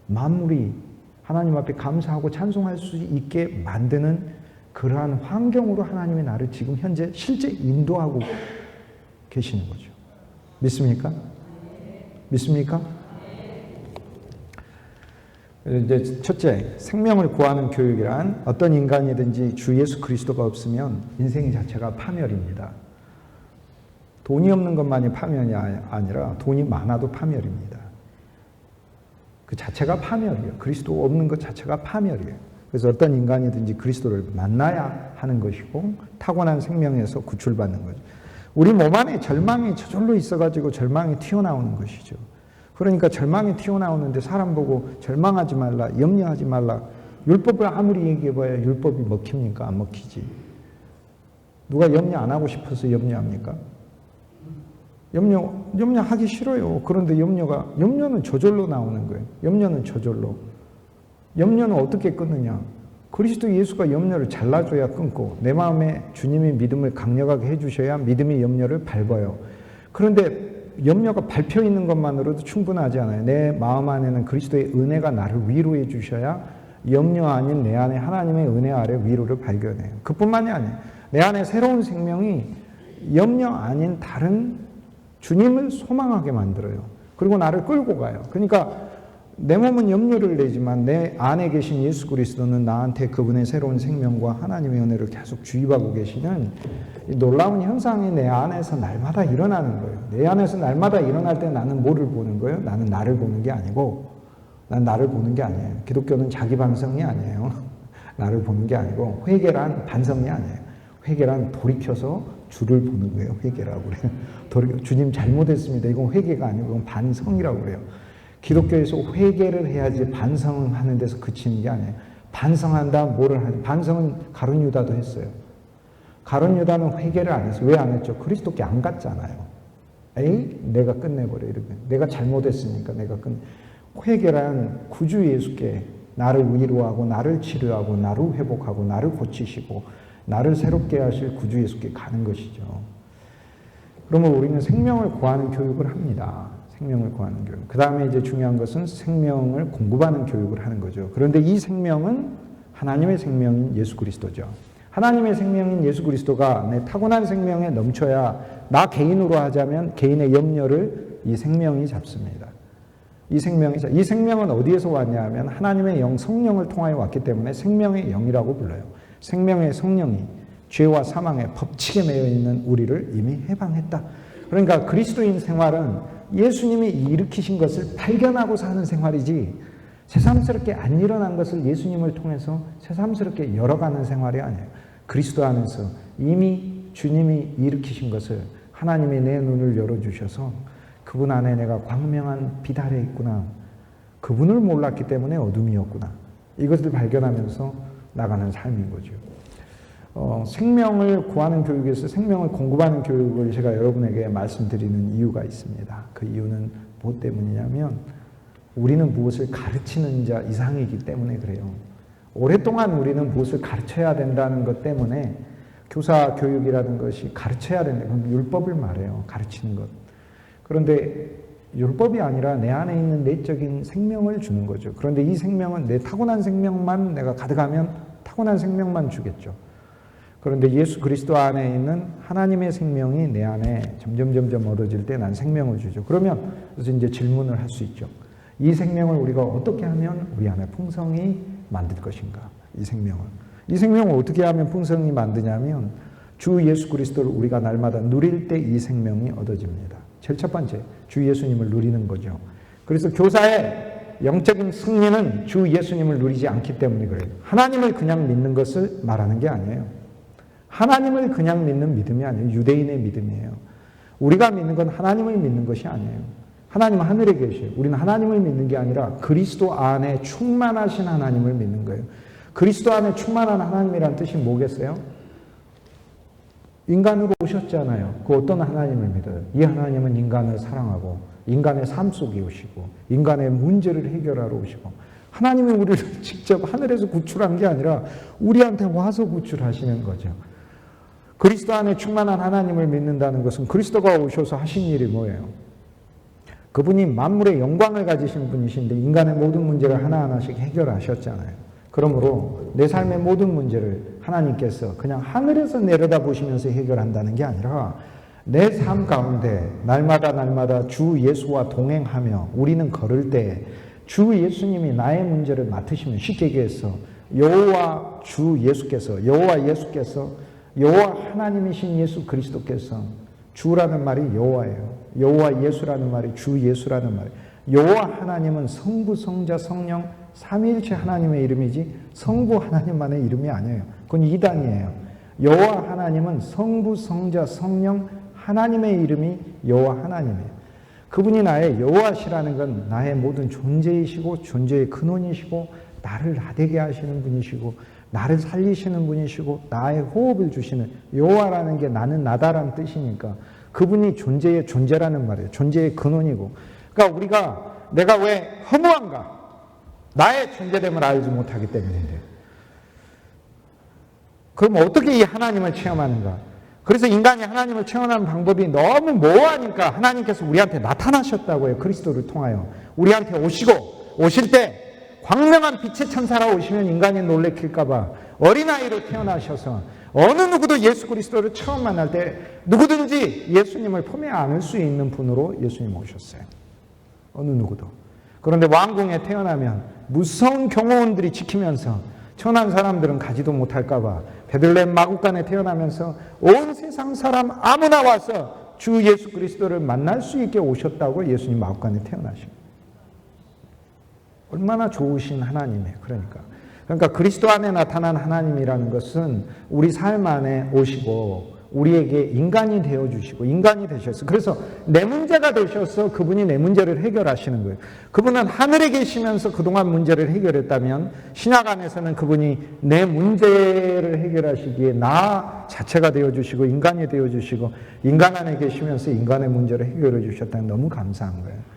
S1: 만물이 하나님 앞에 감사하고 찬송할 수 있게 만드는 그러한 환경으로 하나님이 나를 지금 현재 실제 인도하고 계시는 거죠. 믿습니까? 믿습니까? 이제 첫째, 생명을 구하는 교육이란 어떤 인간이든지 주 예수 그리스도가 없으면 인생 자체가 파멸입니다. 돈이 없는 것만이 파멸이 아니라 돈이 많아도 파멸입니다. 그 자체가 파멸이에요. 그리스도 없는 것 자체가 파멸이에요. 그래서 어떤 인간이든지 그리스도를 만나야 하는 것이고 타고난 생명에서 구출받는 거죠. 우리 몸 안에 절망이 저절로 있어가지고 절망이 튀어나오는 것이죠. 그러니까 절망이 튀어나오는데 사람 보고 절망하지 말라, 염려하지 말라. 율법을 아무리 얘기해봐야 율법이 먹힙니까? 안 먹히지. 누가 염려 안 하고 싶어서 염려합니까? 염려하기 싫어요. 그런데 염려는 저절로 나오는 거예요. 염려는 저절로. 염려는 어떻게 끊느냐? 그리스도 예수가 염려를 잘라줘야 끊고 내 마음에 주님이 믿음을 강력하게 해주셔야 믿음이 염려를 밟아요. 그런데 염려가 밟혀 있는 것만으로도 충분하지 않아요. 내 마음 안에는 그리스도의 은혜가 나를 위로해 주셔야 염려 아닌 내 안에 하나님의 은혜 아래 위로를 발견해요. 그뿐만이 아니에요. 내 안에 새로운 생명이 염려 아닌 다른 주님을 소망하게 만들어요. 그리고 나를 끌고 가요. 그러니까 내 몸은 염려를 내지만 내 안에 계신 예수 그리스도는 나한테 그분의 새로운 생명과 하나님의 은혜를 계속 주입하고 계시는 놀라운 현상이 내 안에서 날마다 일어나는 거예요. 내 안에서 날마다 일어날 때 나는 뭐를 보는 거예요? 나는 나를 보는 게 아니고 난 나를 보는 게 아니에요. 기독교는 자기 반성이 아니에요. 나를 보는 게 아니고 회개란 반성이 아니에요. 회개란 돌이켜서 주를 보는 거예요. 회개라고 그래요. 주님 잘못했습니다. 이건 회개가 아니고 이건 반성이라고 그래요. 기독교에서 회개를 해야지 반성하는 데서 그치는 게 아니에요. 반성한다, 뭐를 하지? 반성은 가룟 유다도 했어요. 가룟 유다는 회개를 안 했어요. 왜 안 했죠? 그리스도께 안 갔잖아요. 내가 끝내버려. 이렇게. 내가 잘못했으니까 내가 회개란 구주 예수께 나를 위로하고 나를 치료하고 나를 회복하고 나를 고치시고 나를 새롭게 하실 구주 예수께 가는 것이죠. 그러면 우리는 생명을 구하는 교육을 합니다. 생명을 구하는 교육. 그 다음에 이제 중요한 것은 생명을 공급하는 교육을 하는 거죠. 그런데 이 생명은 하나님의 생명인 예수 그리스도죠. 하나님의 생명인 예수 그리스도가 내 타고난 생명에 넘쳐야 나 개인으로 하자면 개인의 염려를 이 생명이 잡습니다. 이 생명은 어디에서 왔냐 하면 하나님의 영 성령을 통하여 왔기 때문에 생명의 영이라고 불러요. 생명의 성령이 죄와 사망의 법칙에 매여 있는 우리를 이미 해방했다. 그러니까 그리스도인 생활은 예수님이 일으키신 것을 발견하고 사는 생활이지 새삼스럽게 안 일어난 것을 예수님을 통해서 새삼스럽게 열어가는 생활이 아니에요. 그리스도 안에서 이미 주님이 일으키신 것을 하나님이 내 눈을 열어주셔서 그분 안에 내가 광명한 빛 아래 있구나. 그분을 몰랐기 때문에 어둠이었구나. 이것을 발견하면서 나가는 삶인 거죠. 생명을 구하는 교육에서 생명을 공급하는 교육을 제가 여러분에게 말씀드리는 이유가 있습니다. 그 이유는 무엇 때문이냐면 우리는 무엇을 가르치는 자 이상이기 때문에 그래요. 오랫동안 우리는 무엇을 가르쳐야 된다는 것 때문에 교사 교육이라는 것이 가르쳐야 된다. 그럼 율법을 말해요. 가르치는 것. 그런데 율법이 아니라 내 안에 있는 내적인 생명을 주는 거죠. 그런데 이 생명은 내 타고난 생명만 내가 가득하면 타고난 생명만 주겠죠. 그런데 예수 그리스도 안에 있는 하나님의 생명이 내 안에 점점 얻어질 때 난 생명을 주죠. 그러면 그래서 이제 질문을 할 수 있죠. 이 생명을 우리가 어떻게 하면 우리 안에 풍성히 만들 것인가? 이 생명을 어떻게 하면 풍성히 만드냐면 주 예수 그리스도를 우리가 날마다 누릴 때 이 생명이 얻어집니다. 제일 첫 번째, 주 예수님을 누리는 거죠. 그래서 교사의 영적인 승리는 주 예수님을 누리지 않기 때문에 그래요. 하나님을 그냥 믿는 것을 말하는 게 아니에요. 하나님을 그냥 믿는 믿음이 아니에요. 유대인의 믿음이에요. 우리가 믿는 건 하나님을 믿는 것이 아니에요. 하나님은 하늘에 계셔요. 우리는 하나님을 믿는 게 아니라 그리스도 안에 충만하신 하나님을 믿는 거예요. 그리스도 안에 충만한 하나님이란 뜻이 뭐겠어요? 인간으로 오셨잖아요. 그 어떤 하나님을 믿어요? 이 하나님은 인간을 사랑하고 인간의 삶 속에 오시고 인간의 문제를 해결하러 오시고 하나님이 우리를 직접 하늘에서 구출한 게 아니라 우리한테 와서 구출하시는 거죠. 그리스도 안에 충만한 하나님을 믿는다는 것은 그리스도가 오셔서 하신 일이 뭐예요? 그분이 만물의 영광을 가지신 분이신데 인간의 모든 문제를 하나하나씩 해결하셨잖아요. 그러므로 내 삶의 모든 문제를 하나님께서 그냥 하늘에서 내려다보시면서 해결한다는 게 아니라 내 삶 가운데 날마다 주 예수와 동행하며 우리는 걸을 때 주 예수님이 나의 문제를 맡으시면 쉽게 얘기해서 여호와 예수께서 여호와 하나님이신 예수 그리스도께서 주라는 말이 여호와예요. 여호와 예수라는 말이 주 예수라는 말이에요. 여호와 하나님은 성부, 성자, 성령 삼위일체 하나님의 이름이지 성부 하나님만의 이름이 아니에요. 그건 이단이에요. 여호와 하나님은 성부, 성자, 성령 하나님의 이름이 여호와 하나님이에요. 그분이 나의 여호와시라는 건 나의 모든 존재이시고 존재의 근원이시고 나를 나되게 하시는 분이시고 나를 살리시는 분이시고 나의 호흡을 주시는 여호와라는 게 나는 나다라는 뜻이니까 그분이 존재의 존재라는 말이에요. 존재의 근원이고 그러니까 우리가 내가 왜 허무한가? 나의 존재됨을 알지 못하기 때문인데 그럼 어떻게 이 하나님을 체험하는가? 그래서 인간이 하나님을 체험하는 방법이 너무 모호하니까 하나님께서 우리한테 나타나셨다고 해요. 그리스도를 통하여 우리한테 오실 때 광명한 빛의 천사라 오시면 인간이 놀래킬까 봐 어린아이로 태어나셔서 어느 누구도 예수 그리스도를 처음 만날 때 누구든지 예수님을 품에 안을 수 있는 분으로 예수님 오셨어요. 어느 누구도. 그런데 왕궁에 태어나면 무서운 경호원들이 지키면서 천한 사람들은 가지도 못할까 봐 베들레헴 마구간에 태어나면서 온 세상 사람 아무나 와서 주 예수 그리스도를 만날 수 있게 오셨다고 예수님 마구간에 태어나십니다. 얼마나 좋으신 하나님이에요. 그러니까 그리스도 안에 나타난 하나님이라는 것은 우리 삶 안에 오시고 우리에게 인간이 되어주시고 인간이 되셨어요. 그래서 내 문제가 되셔서 그분이 내 문제를 해결하시는 거예요. 그분은 하늘에 계시면서 그동안 문제를 해결했다면 신약 안에서는 그분이 내 문제를 해결하시기에 나 자체가 되어주시고 인간이 되어주시고 인간 안에 계시면서 인간의 문제를 해결해 주셨다는 너무 감사한 거예요.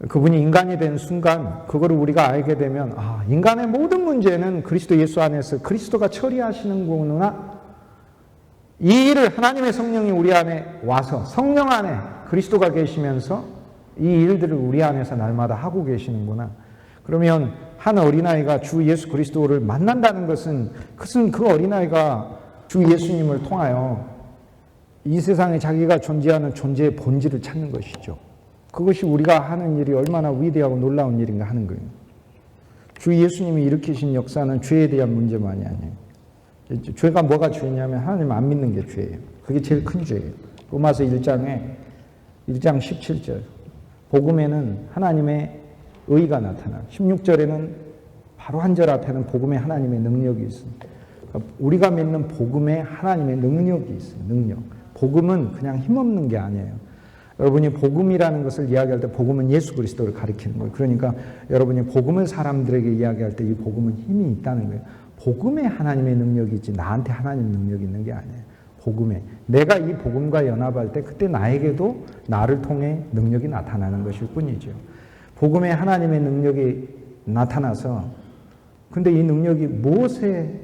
S1: 그분이 인간이 된 순간 그거를 우리가 알게 되면 인간의 모든 문제는 그리스도 예수 안에서 그리스도가 처리하시는구나. 이 일을 하나님의 성령이 우리 안에 와서 성령 안에 그리스도가 계시면서 이 일들을 우리 안에서 날마다 하고 계시는구나. 그러면 한 어린아이가 주 예수 그리스도를 만난다는 것은 그 어린아이가 주 예수님을 통하여 이 세상에 자기가 존재하는 존재의 본질을 찾는 것이죠. 그것이 우리가 하는 일이 얼마나 위대하고 놀라운 일인가 하는 거예요. 주 예수님이 일으키신 역사는 죄에 대한 문제만이 아니에요. 죄가 뭐가 죄냐면 하나님 안 믿는 게 죄예요. 그게 제일 큰 죄예요. 로마서 1장 17절. 복음에는 하나님의 의가 나타나요. 16절에는 바로 한 절 앞에는 복음의 하나님의 능력이 있습니다. 그러니까 우리가 믿는 복음에 하나님의 능력이 있어요. 능력. 복음은 그냥 힘없는 게 아니에요. 여러분이 복음이라는 것을 이야기할 때 복음은 예수 그리스도를 가리키는 거예요. 그러니까 여러분이 복음을 사람들에게 이야기할 때 이 복음은 힘이 있다는 거예요. 복음에 하나님의 능력이 있지 나한테 하나님의 능력이 있는 게 아니에요. 복음에. 내가 이 복음과 연합할 때 그때 나에게도 나를 통해 능력이 나타나는 것일 뿐이죠. 복음에 하나님의 능력이 나타나서 근데 이 능력이 무엇에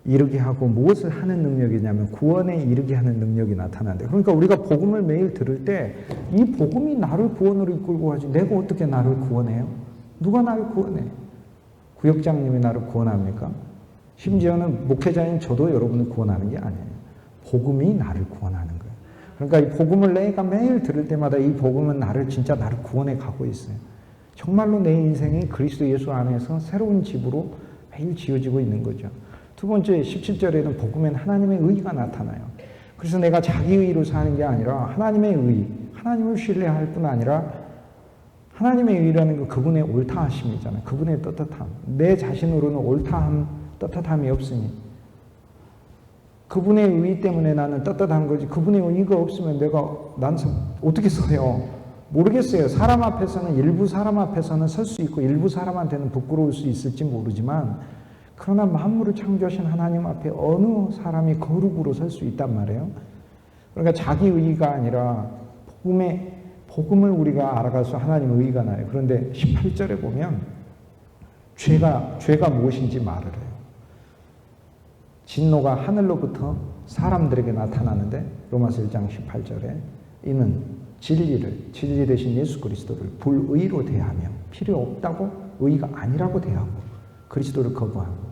S1: 이르게 하고 무엇을 하는 능력이냐면 구원에 이르게 하는 능력이 나타난대. 그러니까 우리가 복음을 매일 들을 때 이 복음이 나를 구원으로 이끌고 가지 내가 어떻게 나를 구원해요? 누가 나를 구원해? 구역장님이 나를 구원합니까? 심지어는 목회자인 저도 여러분을 구원하는 게 아니에요. 복음이 나를 구원하는 거예요. 그러니까 이 복음을 내가 매일 들을 때마다 이 복음은 진짜 나를 구원해 가고 있어요. 정말로 내 인생이 그리스도 예수 안에서 새로운 집으로 매일 지어지고 있는 거죠. 두 번째 17절에는 복음에는 하나님의 의가 나타나요. 그래서 내가 자기 의로 사는 게 아니라 하나님의 의, 하나님을 신뢰할 뿐 아니라 하나님의 의라는 건 그분의 옳다하심이잖아요. 그분의 떳떳함. 내 자신으로는 옳다함, 떳떳함이 없으니 그분의 의 때문에 나는 떳떳한 거지. 그분의 의가 없으면 난 어떻게 서요? 모르겠어요. 사람 앞에서는, 일부 사람 앞에서는 설 수 있고 일부 사람한테는 부끄러울 수 있을지 모르지만, 그러나 만물을 창조하신 하나님 앞에 어느 사람이 거룩으로 설 수 있단 말이에요. 그러니까 자기 의가 아니라 복음을 우리가 알아가서 하나님의 의가 나요. 그런데 18절에 보면 죄가 무엇인지 말을 해요. 진노가 하늘로부터 사람들에게 나타나는데 로마서 1장 18절에 이는 진리 대신 예수 그리스도를 불의로 대하며 필요 없다고 의가 아니라고 대하고 그리스도를 거부하고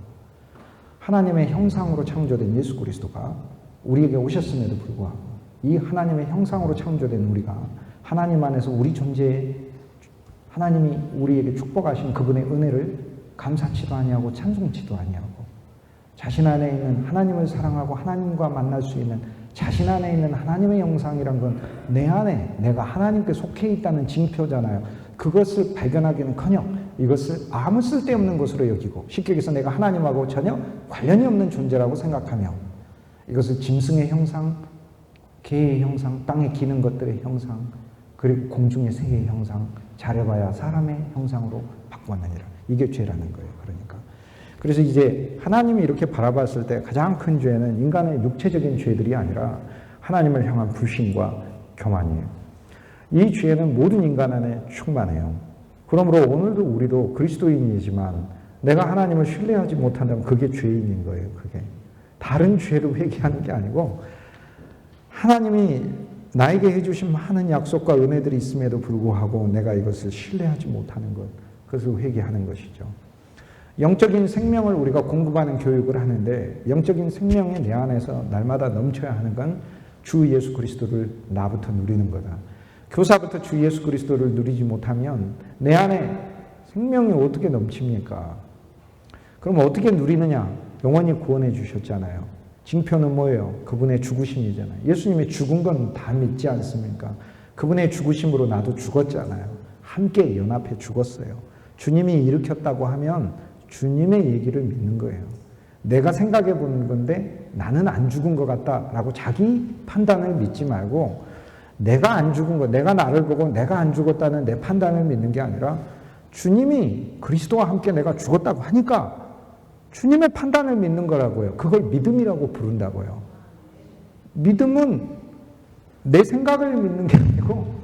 S1: 하나님의 형상으로 창조된 예수 그리스도가 우리에게 오셨음에도 불구하고 이 하나님의 형상으로 창조된 우리가 하나님 안에서 우리 존재에 하나님이 우리에게 축복하신 그분의 은혜를 감사치도 아니하고 찬송치도 아니하고 자신 안에 있는 하나님을 사랑하고 하나님과 만날 수 있는 자신 안에 있는 하나님의 형상이란 건 내 안에 내가 하나님께 속해 있다는 징표잖아요. 그것을 발견하기는커녕 이것을 아무 쓸데없는 것으로 여기고 쉽게 얘기해서 내가 하나님하고 전혀 관련이 없는 존재라고 생각하며 이것을 짐승의 형상, 개의 형상, 땅에 기는 것들의 형상, 그리고 공중의 새의 형상, 잘해봐야 사람의 형상으로 바꾸었느니라. 이게 죄라는 거예요. 그래서 이제 하나님이 이렇게 바라봤을 때 가장 큰 죄는 인간의 육체적인 죄들이 아니라 하나님을 향한 불신과 교만이에요. 이 죄는 모든 인간 안에 충만해요. 그러므로 오늘도 우리도 그리스도인이지만 내가 하나님을 신뢰하지 못한다면 그게 죄인인 거예요. 그게 다른 죄를 회개하는 게 아니고 하나님이 나에게 해주신 많은 약속과 은혜들이 있음에도 불구하고 내가 이것을 신뢰하지 못하는 것, 그것을 회개하는 것이죠. 영적인 생명을 우리가 공급하는 교육을 하는데 영적인 생명이 내 안에서 날마다 넘쳐야 하는 건 주 예수 그리스도를 나부터 누리는 거다. 교사부터 주 예수 그리스도를 누리지 못하면 내 안에 생명이 어떻게 넘칩니까? 그럼 어떻게 누리느냐? 영원히 구원해 주셨잖아요. 징표는 뭐예요? 그분의 죽으심이잖아요. 예수님이 죽은 건 다 믿지 않습니까? 그분의 죽으심으로 나도 죽었잖아요. 함께 연합해 죽었어요. 주님이 일으켰다고 하면 주님의 얘기를 믿는 거예요. 내가 생각해 보는 건데 나는 안 죽은 것 같다라고 자기 판단을 믿지 말고 내가 안 죽은 것, 내가 나를 보고 내가 안 죽었다는 내 판단을 믿는 게 아니라 주님이 그리스도와 함께 내가 죽었다고 하니까 주님의 판단을 믿는 거라고요. 그걸 믿음이라고 부른다고요. 믿음은 내 생각을 믿는 게 아니고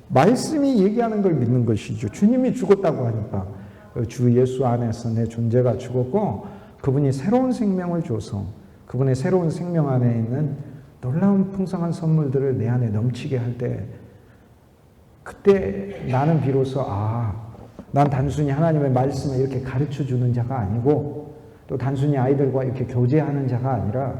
S1: 말씀이 얘기하는 걸 믿는 것이죠. 주님이 죽었다고 하니까 주 예수 안에서 내 존재가 죽었고 그분이 새로운 생명을 줘서 그분의 새로운 생명 안에 있는 놀라운 풍성한 선물들을 내 안에 넘치게 할 때 그때 나는 비로소 난 단순히 하나님의 말씀을 이렇게 가르쳐주는 자가 아니고 또 단순히 아이들과 이렇게 교제하는 자가 아니라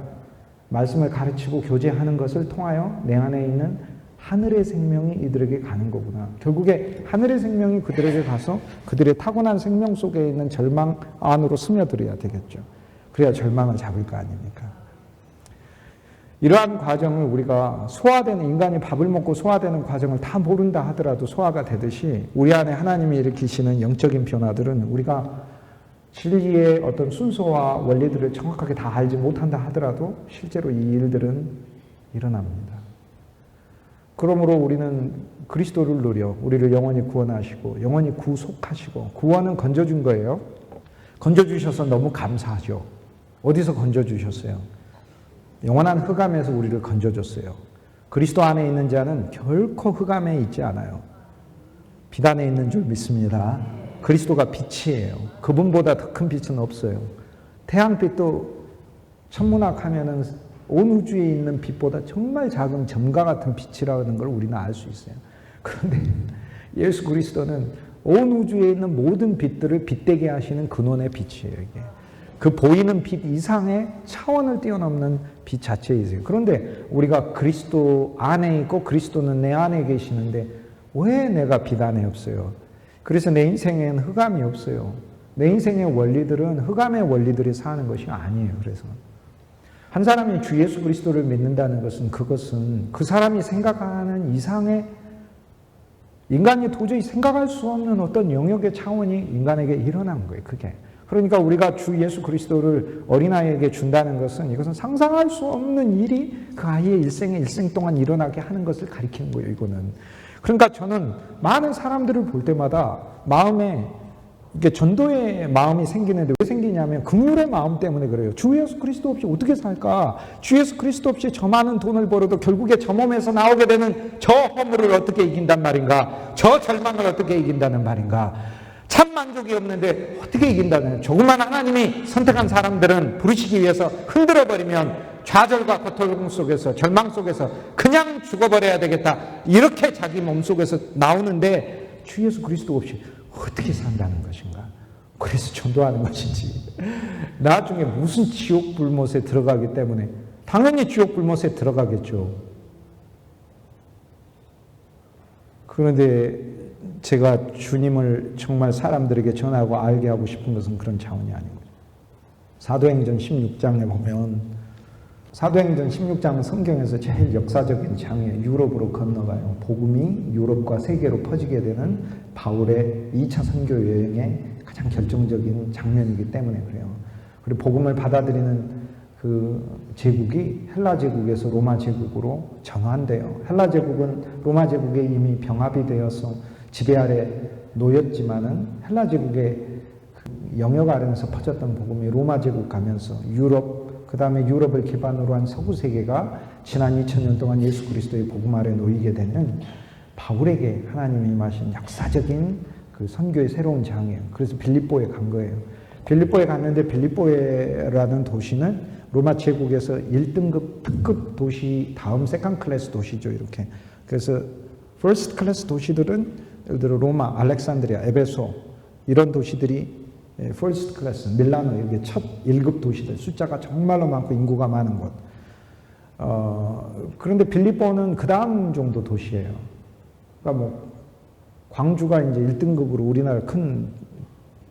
S1: 말씀을 가르치고 교제하는 것을 통하여 내 안에 있는 하늘의 생명이 이들에게 가는 거구나. 결국에 하늘의 생명이 그들에게 가서 그들의 타고난 생명 속에 있는 절망 안으로 스며들어야 되겠죠. 그래야 절망을 잡을 거 아닙니까? 이러한 과정을 우리가 소화되는, 인간이 밥을 먹고 소화되는 과정을 다 모른다 하더라도 소화가 되듯이 우리 안에 하나님이 일으키시는 영적인 변화들은 우리가 진리의 어떤 순서와 원리들을 정확하게 다 알지 못한다 하더라도 실제로 이 일들은 일어납니다. 그러므로 우리는 그리스도를 누려 우리를 영원히 구원하시고 영원히 구속하시고 구원은 건져준 거예요. 건져주셔서 너무 감사하죠. 어디서 건져주셨어요? 영원한 흑암에서 우리를 건져줬어요. 그리스도 안에 있는 자는 결코 흑암에 있지 않아요. 빛 안에 있는 줄 믿습니다. 그리스도가 빛이에요. 그분보다 더 큰 빛은 없어요. 태양빛도 천문학하면은 온 우주에 있는 빛보다 정말 작은 점과 같은 빛이라는 걸 우리는 알 수 있어요. 그런데 예수 그리스도는 온 우주에 있는 모든 빛들을 빛되게 하시는 근원의 빛이에요. 이게. 그 보이는 빛 이상의 차원을 뛰어넘는 빛 자체이세요. 그런데 우리가 그리스도 안에 있고 그리스도는 내 안에 계시는데 왜 내가 빛 안에 없어요? 그래서 내 인생에는 흑암이 없어요. 내 인생의 원리들은 흑암의 원리들이 사는 것이 아니에요. 그래서 한 사람이 주 예수 그리스도를 믿는다는 것은 그것은 그 사람이 생각하는 이상의 인간이 도저히 생각할 수 없는 어떤 영역의 차원이 인간에게 일어난 거예요. 그게. 그러니까 우리가 주 예수 그리스도를 어린아이에게 준다는 것은 이것은 상상할 수 없는 일이 그 아이의 일생 동안 일어나게 하는 것을 가리키는 거예요. 이거는. 그러니까 저는 많은 사람들을 볼 때마다 마음에 이게 전도의 마음이 생기는데 왜 생기냐면 긍휼의 마음 때문에 그래요. 주 예수 그리스도 없이 어떻게 살까? 주 예수 그리스도 없이 저 많은 돈을 벌어도 결국에 저 몸에서 나오게 되는 저 허물을 어떻게 이긴단 말인가? 저 절망을 어떻게 이긴다는 말인가? 참 만족이 없는데 어떻게 이긴다는, 조그만 하나님이 선택한 사람들은 부르시기 위해서 흔들어버리면 좌절과 고통 속에서, 절망 속에서 그냥 죽어버려야 되겠다, 이렇게 자기 몸속에서 나오는데 주 예수 그리스도 없이 어떻게 산다는 것인가? 그래서 전도하는 것이지. 나중에 무슨 지옥 불못에 들어가기 때문에 당연히 지옥 불못에 들어가겠죠. 그런데 제가 주님을 정말 사람들에게 전하고 알게 하고 싶은 것은 그런 차원이 아닌 거죠. 사도행전 16장에 보면, 사도행전 16장은 성경에서 제일 역사적인 장이에요. 유럽으로 건너가요. 복음이 유럽과 세계로 퍼지게 되는 바울의 2차 선교 여행의 가장 결정적인 장면이기 때문에 그래요. 그리고 복음을 받아들이는 그 제국이 헬라 제국에서 로마 제국으로 전환돼요. 헬라 제국은 로마 제국에 이미 병합이 되어서 지배 아래 놓였지만은 헬라 제국의 그 영역 아래에서 퍼졌던 복음이 로마 제국 가면서 유럽, 그 다음에 유럽을 기반으로 한 서구 세계가 지난 2000년 동안 예수 그리스도의 복음 아래 놓이게 되는 바울에게 하나님이 임하신 역사적인 그 선교의 새로운 장이에요. 그래서 빌립보에 간 거예요. 빌립보에 갔는데 빌립보라는 도시는 로마 제국에서 1등급 특급 도시 다음 세컨 클래스 도시죠. 이렇게. 그래서 퍼스트 클래스 도시들은 예를 들어 로마, 알렉산드리아, 에베소 이런 도시들이 퍼스트 클래스, 밀라노 이렇게 첫 1급 도시들, 숫자가 정말로 많고 인구가 많은 곳. 그런데 빌립보는 그 다음 정도 도시예요. 그러니까 뭐 광주가 이제 1등급으로 우리나라 큰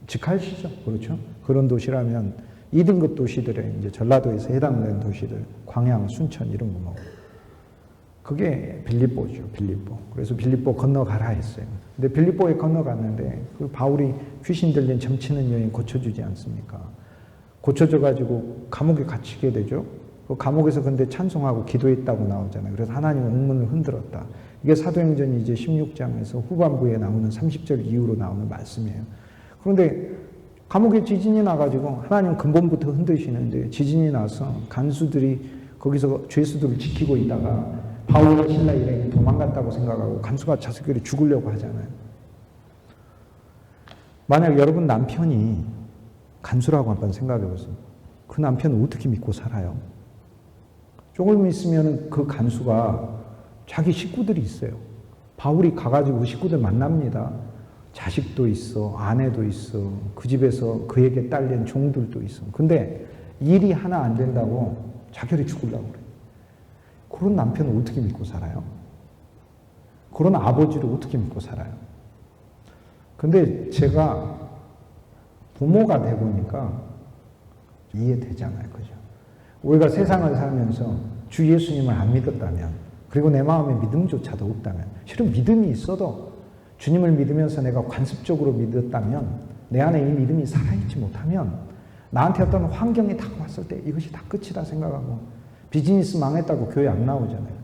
S1: 직할시죠. 그렇죠? 그런 도시라면 2등급 도시들에 이제 전라도에서 해당되는 도시들, 광양, 순천 이런 거 뭐. 그게 빌립보죠. 빌립보. 그래서 빌립보 건너가라 했어요. 근데 빌립보에 건너갔는데 그 바울이 귀신 들린 점치는 여인 고쳐주지 않습니까? 고쳐져가지고 감옥에 갇히게 되죠. 그 감옥에서 근데 찬송하고 기도했다고 나오잖아요. 그래서 하나님 옥문을 흔들었다. 이게 사도행전 이제 16장에서 후반부에 나오는 30절 이후로 나오는 말씀이에요. 그런데 감옥에 지진이 나가지고 하나님 근본부터 흔드시는데 지진이 나서 간수들이 거기서 죄수들을 지키고 있다가 바울과 실라 일행이 도망갔다고 생각하고 간수가 자식들이 죽으려고 하잖아요. 만약 여러분 남편이 간수라고 한번 생각해 보세요. 그 남편은 어떻게 믿고 살아요? 조금 있으면 그 간수가 자기 식구들이 있어요. 바울이 가가지고 그 식구들 만납니다. 자식도 있어, 아내도 있어, 그 집에서 그에게 딸린 종들도 있어. 근데 일이 하나 안 된다고 자결이 죽으려고 그래요. 그런 남편을 어떻게 믿고 살아요? 그런 아버지를 어떻게 믿고 살아요? 근데 제가 부모가 되보니까 이해되잖아요. 그죠? 우리가 세상을 살면서 주 예수님을 안 믿었다면, 그리고 내 마음에 믿음조차도 없다면, 실은 믿음이 있어도 주님을 믿으면서 내가 관습적으로 믿었다면, 내 안에 이 믿음이 살아있지 못하면 나한테 어떤 환경이 딱 왔을 때 이것이 다 끝이다 생각하고 비즈니스 망했다고 교회 안 나오잖아요.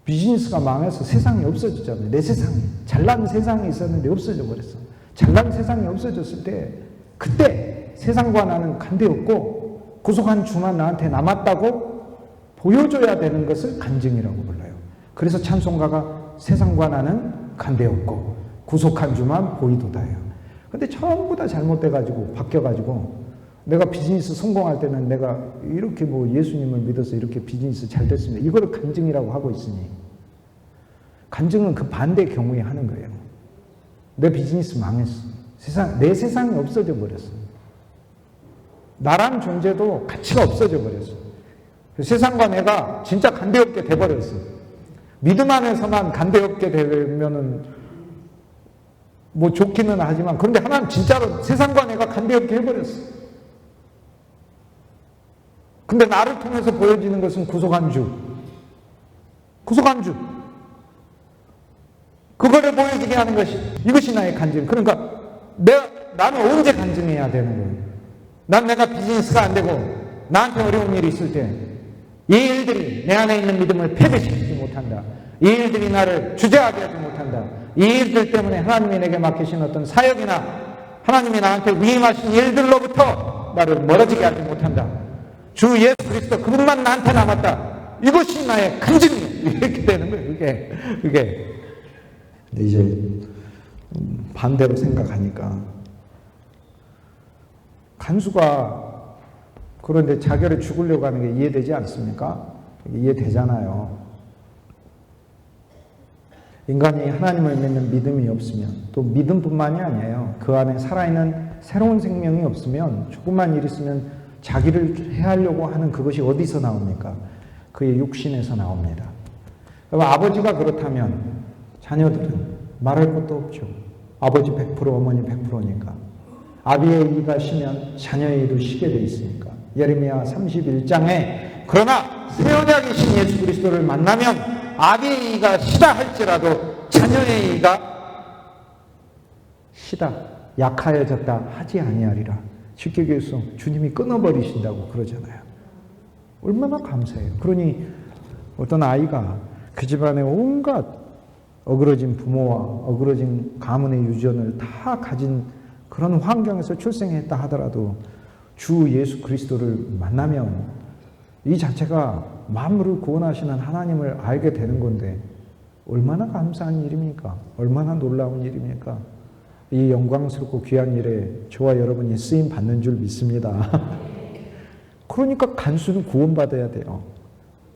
S1: 비즈니스가 망해서 세상이 없어졌잖아요. 내 세상이. 잘난 세상이 있었는데 없어져 버렸어. 잘난 세상이 없어졌을 때 그때 세상과 나는 관계없고 구속한 주만 나한테 남았다고 보여줘야 되는 것을 간증이라고 불러요. 그래서 찬송가가 세상과 나는 관계없고 구속한 주만 보이도다예요. 근데 전부 다 잘못돼가지고 바뀌어가지고 내가 비즈니스 성공할 때는 내가 이렇게 뭐 예수님을 믿어서 이렇게 비즈니스 잘 됐습니다. 이거를 간증이라고 하고 있으니 간증은 그 반대의 경우에 하는 거예요. 내 비즈니스 망했어. 내 세상이 없어져 버렸어. 나란 존재도 가치가 없어져 버렸어. 세상과 내가 진짜 관계없게 돼버렸어. 믿음 안에서만 관계없게 되면은 뭐 좋기는 하지만, 그런데 하나는 진짜로 세상과 내가 관계없게 해버렸어. 근데 나를 통해서 보여지는 것은 구속한 주. 구속한 주. 그거를 보여주게 하는 것이, 이것이 나의 간증. 그러니까 나는 언제 간증해야 되는 거예요? 내가 비즈니스가 안 되고 나한테 어려운 일이 있을 때 이 일들이 내 안에 있는 믿음을 패배시키지 못한다. 이 일들이 나를 주저하게 하지 못한다. 이 일들 때문에 하나님이 내게 맡기신 어떤 사역이나 하나님이 나한테 위임하신 일들로부터 나를 멀어지게 하지 못한다. 주 예수 그리스도 그분만 나한테 남았다. 이것이 나의 간증이에요. 이렇게 되는 거예요. 그게. 근데 이제 반대로 생각하니까 간수가 그런데 자기를 죽으려고 하는 게 이해되지 않습니까? 이해되잖아요. 인간이 하나님을 믿는 믿음이 없으면, 또 믿음뿐만이 아니에요. 그 안에 살아있는 새로운 생명이 없으면, 조금만 일 있으면 자기를 해하려고 하는 그것이 어디서 나옵니까? 그의 육신에서 나옵니다. 아버지가 그렇다면 자녀들은 말할 것도 없죠. 아버지 100%, 어머니 100%니까. 아비의 이가 쉬면 자녀의 이도 쉬게 돼 있으니까. 예레미야 31장에 그러나 새 언약이신 예수 그리스도를 만나면 아비의 이가 쉬다 할지라도 자녀의 이가 쉬다 약하여졌다 하지 아니하리라. 쉽게 얘기해서 주님이 끊어버리신다고 그러잖아요. 얼마나 감사해요. 그러니 어떤 아이가 그 집안의 온갖 어그러진 부모와 어그러진 가문의 유전을 다 가진 그런 환경에서 출생했다 하더라도 주 예수 그리스도를 만나면 이 자체가 만물을 구원하시는 하나님을 알게 되는 건데 얼마나 감사한 일입니까? 얼마나 놀라운 일입니까? 이 영광스럽고 귀한 일에 저와 여러분이 쓰임 받는 줄 믿습니다. 그러니까 간수는 구원받아야 돼요.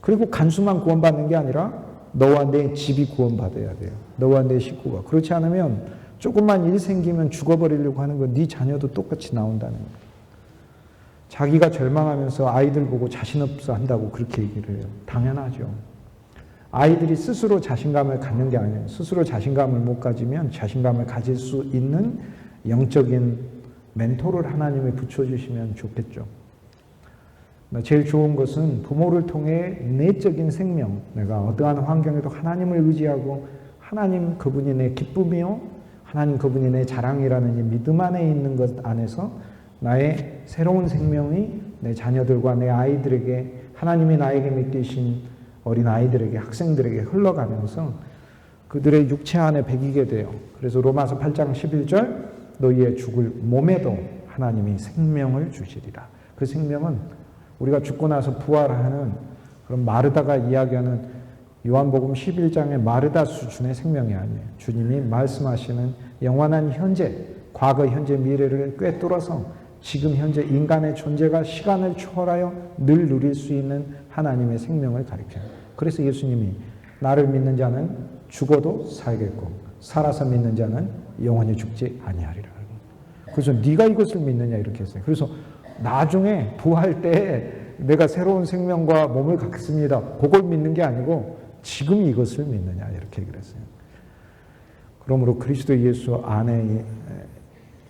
S1: 그리고 간수만 구원받는 게 아니라 너와 내 집이 구원받아야 돼요. 너와 내 식구가. 그렇지 않으면 조금만 일 생기면 죽어버리려고 하는 건 네 자녀도 똑같이 나온다는 거예요. 자기가 절망하면서 아이들 보고 자신 없어 한다고 그렇게 얘기를 해요. 당연하죠. 아이들이 스스로 자신감을 갖는 게 아니에요. 스스로 자신감을 못 가지면 자신감을 가질 수 있는 영적인 멘토를 하나님이 붙여주시면 좋겠죠. 제일 좋은 것은 부모를 통해 내적인 생명, 내가 어떠한 환경에도 하나님을 의지하고 하나님 그분이 내 기쁨이요, 하나님 그분이 내 자랑이라는 이 믿음 안에 있는 것 안에서 나의 새로운 생명이 내 자녀들과 내 아이들에게 하나님이 나에게 맡기신 어린 아이들에게 학생들에게 흘러가면서 그들의 육체 안에 배기게 돼요. 그래서 로마서 8장 11절 너희의 죽을 몸에도 하나님이 생명을 주시리라. 그 생명은 우리가 죽고 나서 부활하는 그런 마르다가 이야기하는 요한복음 11장의 마르다 수준의 생명이 아니에요. 주님이 말씀하시는 영원한 현재, 과거, 현재, 미래를 꿰뚫어서 지금 현재 인간의 존재가 시간을 초월하여 늘 누릴 수 있는 하나님의 생명을 가리켜요. 그래서 예수님이 나를 믿는 자는 죽어도 살겠고 살아서 믿는 자는 영원히 죽지 아니하리라. 그래서 네가 이것을 믿느냐 이렇게 했어요. 그래서 나중에 부활 때 내가 새로운 생명과 몸을 갖습니다. 그걸 믿는 게 아니고 지금 이것을 믿느냐 이렇게 얘기를 했어요. 그러므로 그리스도 예수 안에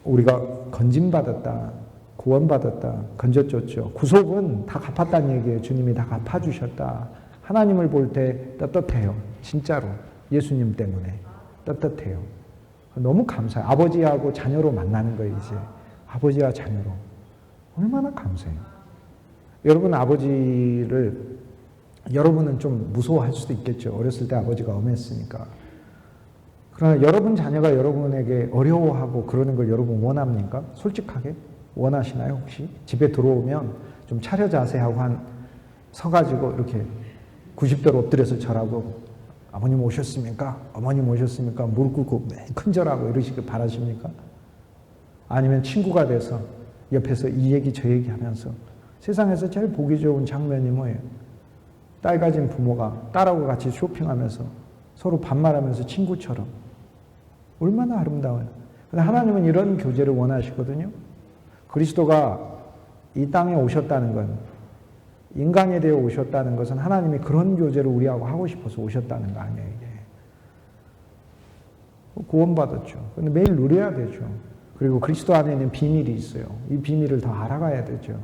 S1: 우리가 건짐받았다. 구원받았다. 건져줬죠. 구속은 다 갚았다는 얘기예요. 주님이 다 갚아주셨다. 하나님을 볼 때 떳떳해요. 진짜로. 예수님 때문에 떳떳해요. 너무 감사해요. 아버지하고 자녀로 만나는 거예요. 이제 아버지와 자녀로. 얼마나 감사해요. 여러분 아버지를 여러분은 좀 무서워할 수도 있겠죠. 어렸을 때 아버지가 엄했으니까. 그러나 여러분 자녀가 여러분에게 어려워하고 그러는 걸 여러분 원합니까? 솔직하게 원하시나요? 혹시? 집에 들어오면 좀 차려 자세하고 서가지고 이렇게 90도로 엎드려서 절하고 아버님 오셨습니까? 어머님 오셨습니까? 무릎 꿇고 큰절하고 이러시길 바라십니까? 아니면 친구가 돼서 옆에서 이 얘기 저 얘기 하면서 세상에서 제일 보기 좋은 장면이 뭐예요? 딸 가진 부모가 딸하고 같이 쇼핑하면서 서로 반말하면서 친구처럼 얼마나 아름다워요. 근데 하나님은 이런 교제를 원하시거든요. 그리스도가 이 땅에 오셨다는 건 인간이 되어 오셨다는 것은 하나님이 그런 교제를 우리하고 하고 싶어서 오셨다는 거 아니에요. 이게. 구원받았죠. 근데 매일 누려야 되죠. 그리고 그리스도 안에 있는 비밀이 있어요. 이 비밀을 더 알아가야 되죠.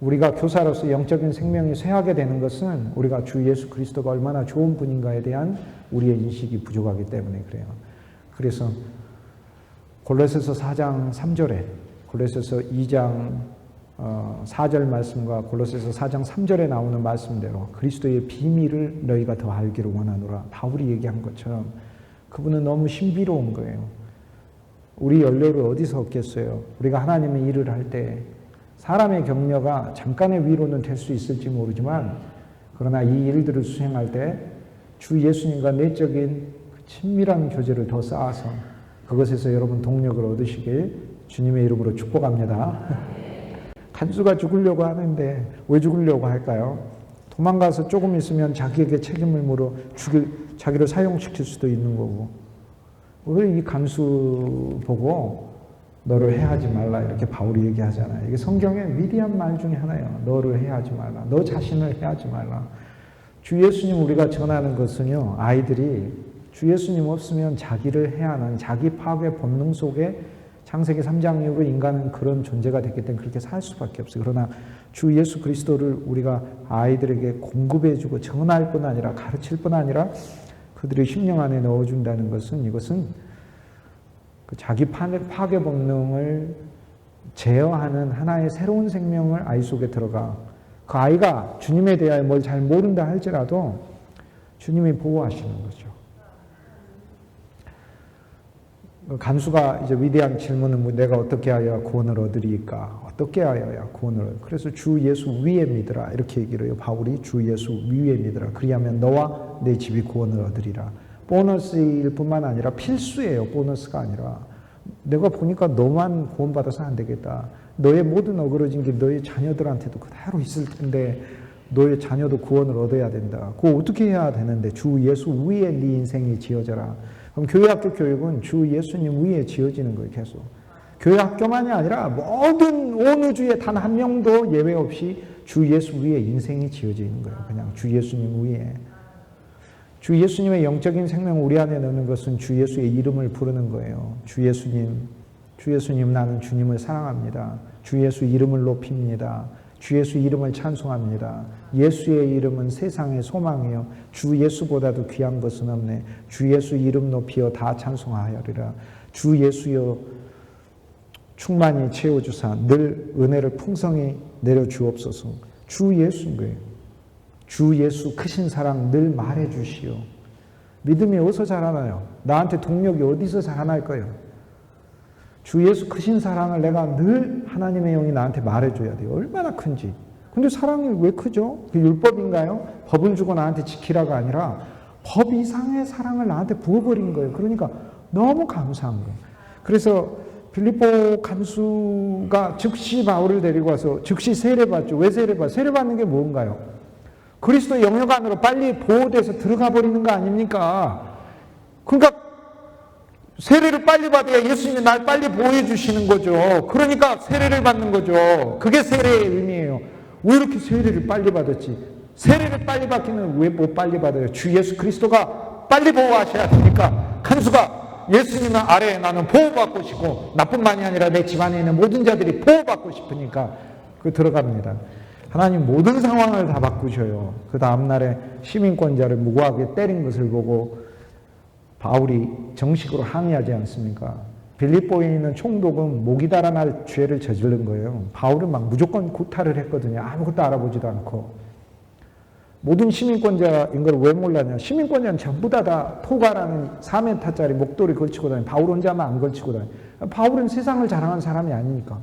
S1: 우리가 교사로서 영적인 생명이 쇠하게 되는 것은 우리가 주 예수 그리스도가 얼마나 좋은 분인가에 대한 우리의 인식이 부족하기 때문에 그래요. 그래서 골로새서 4장 3절에 골로새서 2장 4절 말씀과 골로새서 4장 3절에 나오는 말씀대로 그리스도의 비밀을 너희가 더 알기를 원하노라. 바울이 얘기한 것처럼 그분은 너무 신비로운 거예요. 우리 연료를 어디서 얻겠어요? 우리가 하나님의 일을 할 때 사람의 격려가 잠깐의 위로는 될 수 있을지 모르지만 그러나 이 일들을 수행할 때 주 예수님과 내적인 친밀한 교제를 더 쌓아서 그것에서 여러분 동력을 얻으시길 주님의 이름으로 축복합니다. 간수가 죽으려고 하는데 왜 죽으려고 할까요? 도망가서 조금 있으면 자기에게 책임을 물어 자기를 사용시킬 수도 있는 거고. 왜 이 간수 보고 너를 해하지 말라 이렇게 바울이 얘기하잖아요. 이게 성경의 위대한 말 중에 하나예요. 너를 해하지 말라. 너 자신을 해하지 말라. 주 예수님 우리가 전하는 것은요. 아이들이 주 예수님 없으면 자기를 해하는 자기 파괴 본능 속에 창세기 3장 이후로 인간은 그런 존재가 됐기 때문에 그렇게 살 수밖에 없어요. 그러나 주 예수 그리스도를 우리가 아이들에게 공급해주고 전할 뿐 아니라 가르칠 뿐 아니라 그들의 심령 안에 넣어준다는 것은 이것은 그 자기 파괴 본능을 제어하는 하나의 새로운 생명을 아이 속에 들어가 그 아이가 주님에 대하여 뭘 잘 모른다 할지라도 주님이 보호하시는 거죠. 간수가 이제 위대한 질문은 내가 어떻게 하여야 구원을 얻으리까? 어떻게 하여야 구원을 얻으리까? 그래서 주 예수 위에 믿으라 이렇게 얘기를 해요. 바울이 주 예수 위에 믿으라. 그리하면 너와 내 집이 구원을 얻으리라. 보너스일 뿐만 아니라 필수예요. 보너스가 아니라 내가 보니까 너만 구원받아서 안 되겠다. 너의 모든 어그러진 게 너의 자녀들한테도 그대로 있을 텐데 너의 자녀도 구원을 얻어야 된다. 그거 어떻게 해야 되는데 주 예수 위에 네 인생이 지어져라. 그럼 교회학교 교육은 주 예수님 위에 지어지는 거예요. 계속. 교회학교만이 아니라 모든 온 우주에 단 한 명도 예외 없이 주 예수 위에 인생이 지어지는 거예요. 그냥 주 예수님 위에. 주 예수님의 영적인 생명을 우리 안에 넣는 것은 주 예수의 이름을 부르는 거예요. 주 예수님 나는 주님을 사랑합니다. 주 예수 이름을 높입니다. 주 예수 이름을 찬송합니다. 예수의 이름은 세상의 소망이요. 주 예수보다도 귀한 것은 없네. 주 예수 이름 높이어 다 찬송하여리라. 주 예수여 충만히 채워주사 늘 은혜를 풍성히 내려주옵소서. 주 예수인 거예요. 주 예수 크신 사랑 늘 말해주시오. 믿음이 어디서 자라나요? 나한테 동력이 어디서 자라날 거예요? 주 예수 크신 사랑을 내가 늘 하나님의 영이 나한테 말해줘야 돼요. 얼마나 큰지. 근데 사랑이 왜 크죠? 그 율법인가요? 법을 주고 나한테 지키라가 아니라 법 이상의 사랑을 나한테 부어버린 거예요. 그러니까 너무 감사한 거예요. 그래서 빌립보 간수가 즉시 바울을 데리고 와서 즉시 세례받죠. 왜 세례받죠? 세례받는 게 뭔가요? 그리스도의 영역 안으로 빨리 보호돼서 들어가 버리는 거 아닙니까? 그러니까 세례를 빨리 받아야 예수님이 날 빨리 보호해 주시는 거죠. 그러니까 세례를 받는 거죠. 그게 세례의 의미예요. 왜 이렇게 세례를 빨리 받았지? 세례를 빨리 받기는 왜 못 빨리 받아요? 주 예수 그리스도가 빨리 보호하셔야 되니까 간수가 예수님 아래에 나는 보호받고 싶고 나뿐만이 아니라 내 집안에 있는 모든 자들이 보호받고 싶으니까 그 들어갑니다. 하나님 모든 상황을 다 바꾸셔요. 그 다음날에 시민권자를 무고하게 때린 것을 보고 바울이 정식으로 항의하지 않습니까? 빌립보에 있는 총독은 목이 달아날 죄를 저지른 거예요. 바울은 막 무조건 구타를 했거든요. 아무것도 알아보지도 않고. 모든 시민권자인 걸 왜 몰랐냐? 시민권자는 전부 다 토가라는 4m짜리 목도리 걸치고 다니고 바울 혼자만 안 걸치고 다니고. 바울은 세상을 자랑한 사람이 아니니까.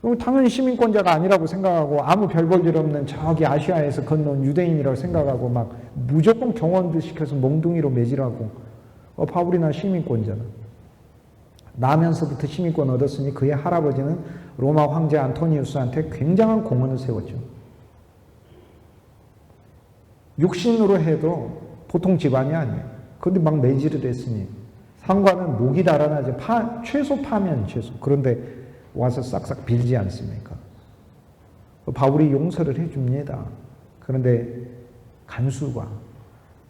S1: 그럼 당연히 시민권자가 아니라고 생각하고 아무 별 볼 일 없는 저기 아시아에서 건너온 유대인이라고 생각하고 막 무조건 경원도 시켜서 몽둥이로 매질하고 바울이나 시민권자는 나면서부터 시민권 얻었으니 그의 할아버지는 로마 황제 안토니우스한테 굉장한 공헌을 세웠죠. 육신으로 해도 보통 집안이 아니에요. 그런데 막 매질을 했으니 상관은 목이 달아나지 최소 파면 최소. 그런데 와서 싹싹 빌지 않습니까? 바울이 용서를 해줍니다. 그런데 간수가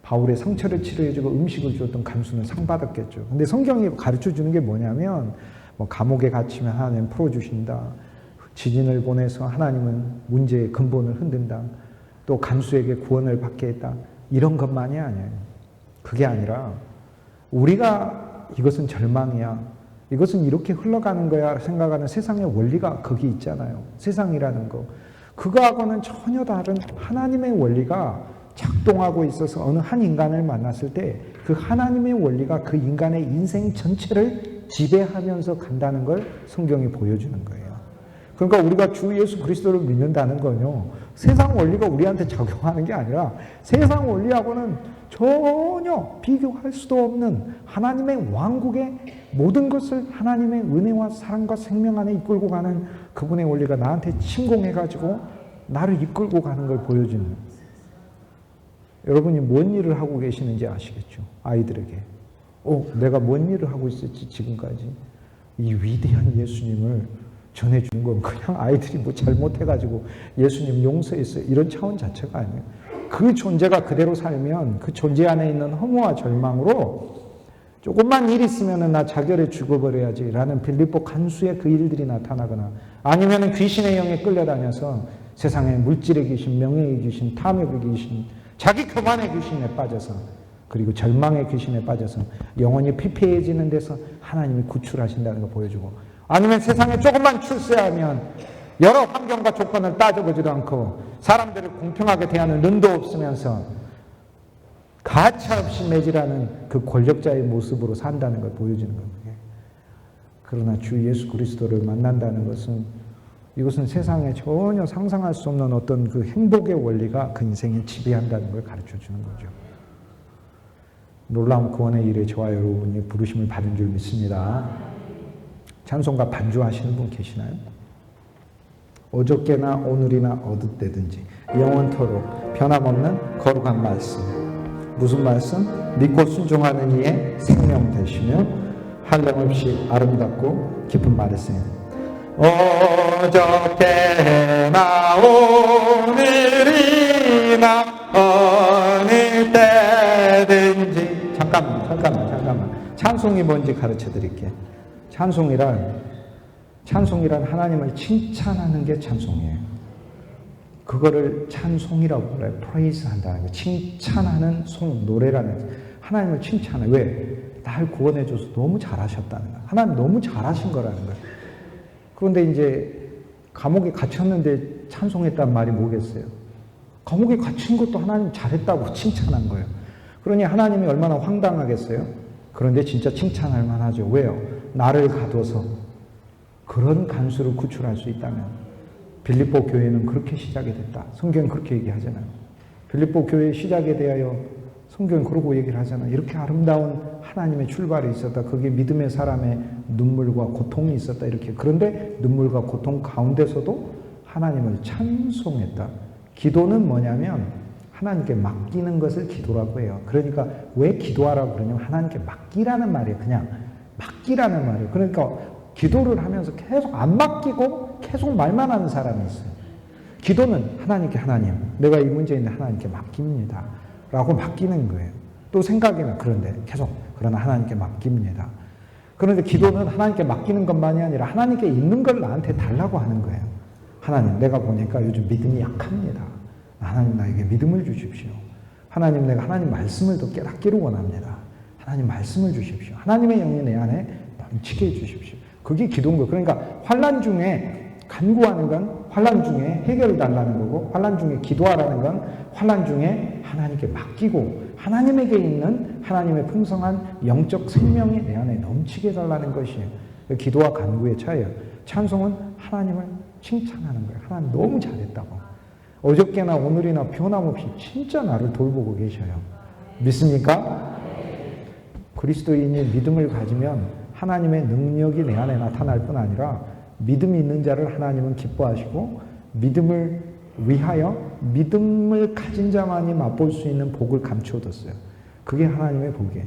S1: 바울의 상처를 치료해주고 음식을 줬던 간수는 상 받았겠죠. 근데 성경이 가르쳐 주는 게 뭐냐면 뭐 감옥에 갇히면 하나님 풀어주신다. 지진을 보내서 하나님은 문제의 근본을 흔든다. 또 간수에게 구원을 받게 했다. 이런 것만이 아니에요. 그게 아니라 우리가 이것은 절망이야, 이것은 이렇게 흘러가는 거야 생각하는 세상의 원리가 거기 있잖아요. 세상이라는 거. 그거하고는 전혀 다른 하나님의 원리가 작동하고 있어서 어느 한 인간을 만났을 때 그 하나님의 원리가 그 인간의 인생 전체를 지배하면서 간다는 걸 성경이 보여주는 거예요. 그러니까 우리가 주 예수 그리스도를 믿는다는 건요, 세상 원리가 우리한테 작용하는 게 아니라 세상 원리하고는 전혀 비교할 수도 없는 하나님의 왕국의 모든 것을 하나님의 은혜와 사랑과 생명 안에 이끌고 가는 그분의 원리가 나한테 침공해가지고 나를 이끌고 가는 걸 보여주는 거예요. 여러분이 뭔 일을 하고 계시는지 아시겠죠? 아이들에게. 내가 뭔 일을 하고 있었지 지금까지. 이 위대한 예수님을 전해준 건 그냥 아이들이 뭐 잘못해가지고 예수님 용서했어요, 이런 차원 자체가 아니에요. 그 존재가 그대로 살면 그 존재 안에 있는 허무와 절망으로 조금만 일 있으면 나 자결에 죽어버려야지 라는 빌립보 간수의 그 일들이 나타나거나, 아니면 귀신의 영에 끌려다녀서 세상의 물질의 귀신, 명예의 귀신, 탐욕의 귀신, 자기 교만의 귀신에 빠져서, 그리고 절망의 귀신에 빠져서 영혼이 피폐해지는 데서 하나님이 구출하신다는 걸 보여주고, 아니면 세상에 조금만 출세하면 여러 환경과 조건을 따져보지도 않고 사람들을 공평하게 대하는 눈도 없으면서 가차없이 매질하는 그 권력자의 모습으로 산다는 걸 보여주는 겁니다. 그러나 주 예수 그리스도를 만난다는 것은, 이것은 세상에 전혀 상상할 수 없는 어떤 그 행복의 원리가 그 인생을 지배한다는 걸 가르쳐 주는 거죠. 놀라운 구원의 일에 저와 여러분이 부르심을 받은 줄 믿습니다. 찬송가 반주하시는 분 계시나요? 어저께나 오늘이나 어느 때든지 영원토록 변함없는 거룩한 말씀. 무슨 말씀? 믿고 순종하는 이의 생명 되시며 한량없이 아름답고 깊은 말이세요. 어저께나 오늘이나 어느 때든지. 잠깐만. 찬송이 뭔지 가르쳐 드릴게요. 찬송이란 하나님을 칭찬하는 게 찬송이에요. 그거를 찬송이라고 불러요. 프레이즈 한다는 거. 칭찬하는 노래라는. 하나님을 칭찬해. 왜? 날 구원해줘서 너무 잘하셨다는 거야. 하나님 너무 잘하신 거라는 거야. 그런데 이제 감옥에 갇혔는데 찬송했단 말이 뭐겠어요? 감옥에 갇힌 것도 하나님 잘했다고 칭찬한 거예요. 그러니 하나님이 얼마나 황당하겠어요? 그런데 진짜 칭찬할 만하죠. 왜요? 나를 가둬서 그런 간수를 구출할 수 있다면. 빌립보 교회는 그렇게 시작이 됐다. 성경은 그렇게 얘기하잖아요. 빌립보 교회의 시작에 대하여 성경은 그러고 얘기를 하잖아요. 이렇게 아름다운 하나님의 출발이 있었다. 그게 믿음의 사람의 눈물과 고통이 있었다. 이렇게. 그런데 눈물과 고통 가운데서도 하나님을 찬송했다. 기도는 뭐냐면 하나님께 맡기는 것을 기도라고 해요. 그러니까 왜 기도하라고 그러냐면 하나님께 맡기라는 말이에요. 그냥 맡기라는 말이에요. 그러니까 기도를 하면서 계속 안 맡기고 계속 말만 하는 사람이 있어요. 기도는 하나님께, 하나님, 내가 이 문제인데 하나님께 맡깁니다 라고 맡기는 거예요. 또 생각이나 그런데 계속 그러나 하나님께 맡깁니다. 그런데 기도는 하나님께 맡기는 것만이 아니라 하나님께 있는 걸 나한테 달라고 하는 거예요. 하나님, 내가 보니까 요즘 믿음이 약합니다. 하나님, 나에게 믿음을 주십시오. 하나님, 내가 하나님 말씀을 더 깨닫기를 원합니다. 하나님 말씀을 주십시오. 하나님의 영이 내 안에 넘치게 해주십시오. 그게 기도인 거예요. 그러니까 환난 중에 간구하는 건 환난 중에 해결을 달라는 거고, 환난 중에 기도하라는 건 환난 중에 하나님께 맡기고 하나님에게 있는 하나님의 풍성한 영적 생명이 내 안에 넘치게 해달라는 것이에요. 기도와 간구의 차이예요. 찬송은 하나님을 칭찬하는 거예요. 하나님 너무 잘했다고. 어저께나 오늘이나 변함없이 진짜 나를 돌보고 계셔요. 믿습니까? 그리스도인이 믿음을 가지면 하나님의 능력이 내 안에 나타날 뿐 아니라 믿음이 있는 자를 하나님은 기뻐하시고 믿음을 위하여 믿음을 가진 자만이 맛볼 수 있는 복을 감추어뒀어요. 그게 하나님의 복이에요.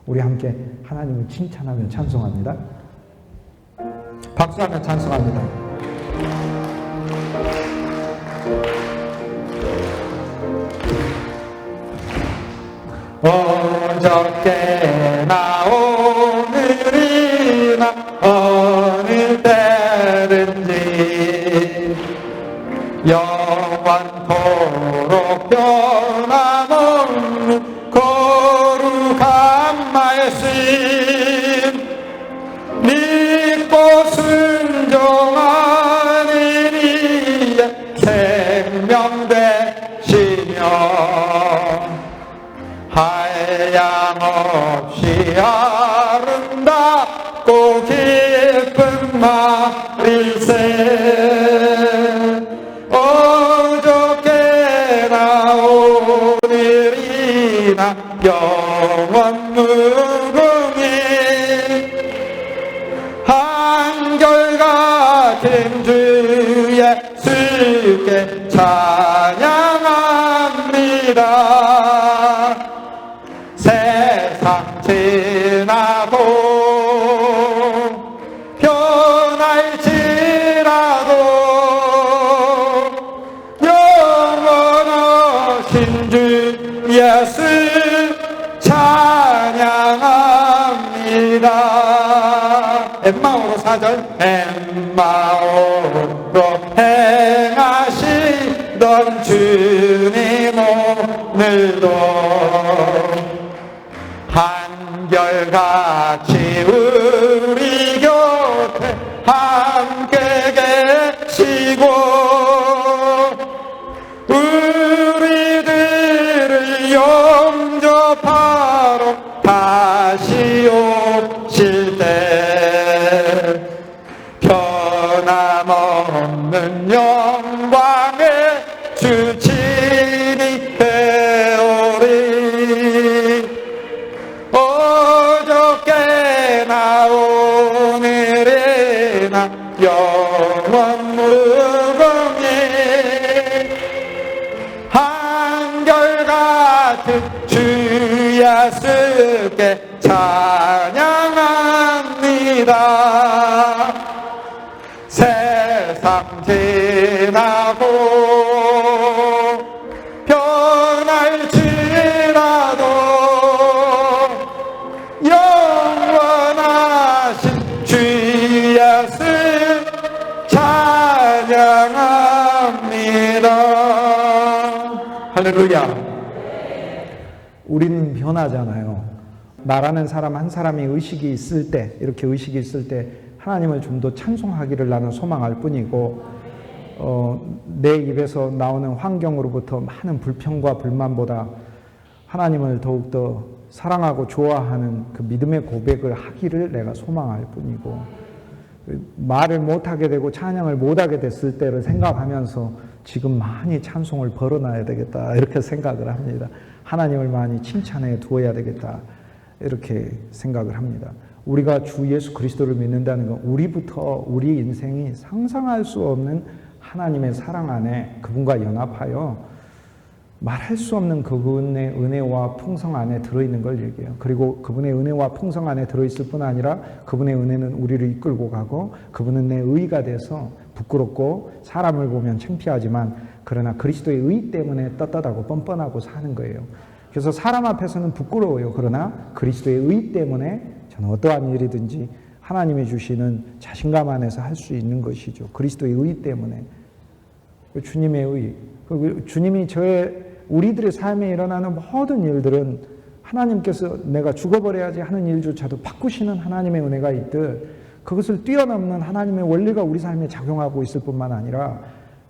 S1: 우리 함께 하나님을 칭찬하며 찬송합니다. 박수하며 찬송합니다. 어저께나 오늘이나 어느 때든지
S2: 몹시 아름답고 깊은 말일세. 어저께나 오늘이나 영원 무궁히 한결같은 주 예수께 찬양합니다. 세상 지나고 변할지라도 영원하신 주 예수 찬양합니다. 엠마오로 4절. 엠마오로 행하시던 주님 오늘도 한결같이 우리 곁에 함께 계시고 우리들을 영접하러 다시 오실 때 변함없는 영광의 주친이 되오리. 어저께나 오늘이나 영원 무궁히 한결같은 주 예수께 찬양합니다. 세상 지나고 변할지라도 영원하신 주 예수 찬양합니다. 할렐루야.
S1: 우리는 변하잖아요. 나라는 사람 한 사람이 의식이 있을 때, 이렇게 의식이 있을 때 하나님을 좀 더 찬송하기를 나는 소망할 뿐이고, 내 입에서 나오는 환경으로부터 많은 불평과 불만보다 하나님을 더욱더 사랑하고 좋아하는 그 믿음의 고백을 하기를 내가 소망할 뿐이고, 말을 못하게 되고 찬양을 못하게 됐을 때를 생각하면서 지금 많이 찬송을 벌어놔야 되겠다 이렇게 생각을 합니다. 하나님을 많이 칭찬해 두어야 되겠다 이렇게 생각을 합니다. 우리가 주 예수 그리스도를 믿는다는 건 우리부터 우리 인생이 상상할 수 없는 하나님의 사랑 안에 그분과 연합하여 말할 수 없는 그분의 은혜와 풍성 안에 들어있는 걸 얘기해요. 그리고 그분의 은혜와 풍성 안에 들어있을 뿐 아니라 그분의 은혜는 우리를 이끌고 가고 그분은 내 의가 돼서 부끄럽고 사람을 보면 창피하지만 그러나 그리스도의 의 때문에 떳떳하고 뻔뻔하고 사는 거예요. 그래서 사람 앞에서는 부끄러워요. 그러나 그리스도의 의 때문에 저는 어떠한 일이든지 하나님이 주시는 자신감 안에서 할 수 있는 것이죠. 그리스도의 의 때문에. 주님의 의. 주님이 우리들의 삶에 일어나는 모든 일들은 하나님께서 내가 죽어버려야지 하는 일조차도 바꾸시는 하나님의 은혜가 있듯 그것을 뛰어넘는 하나님의 원리가 우리 삶에 작용하고 있을 뿐만 아니라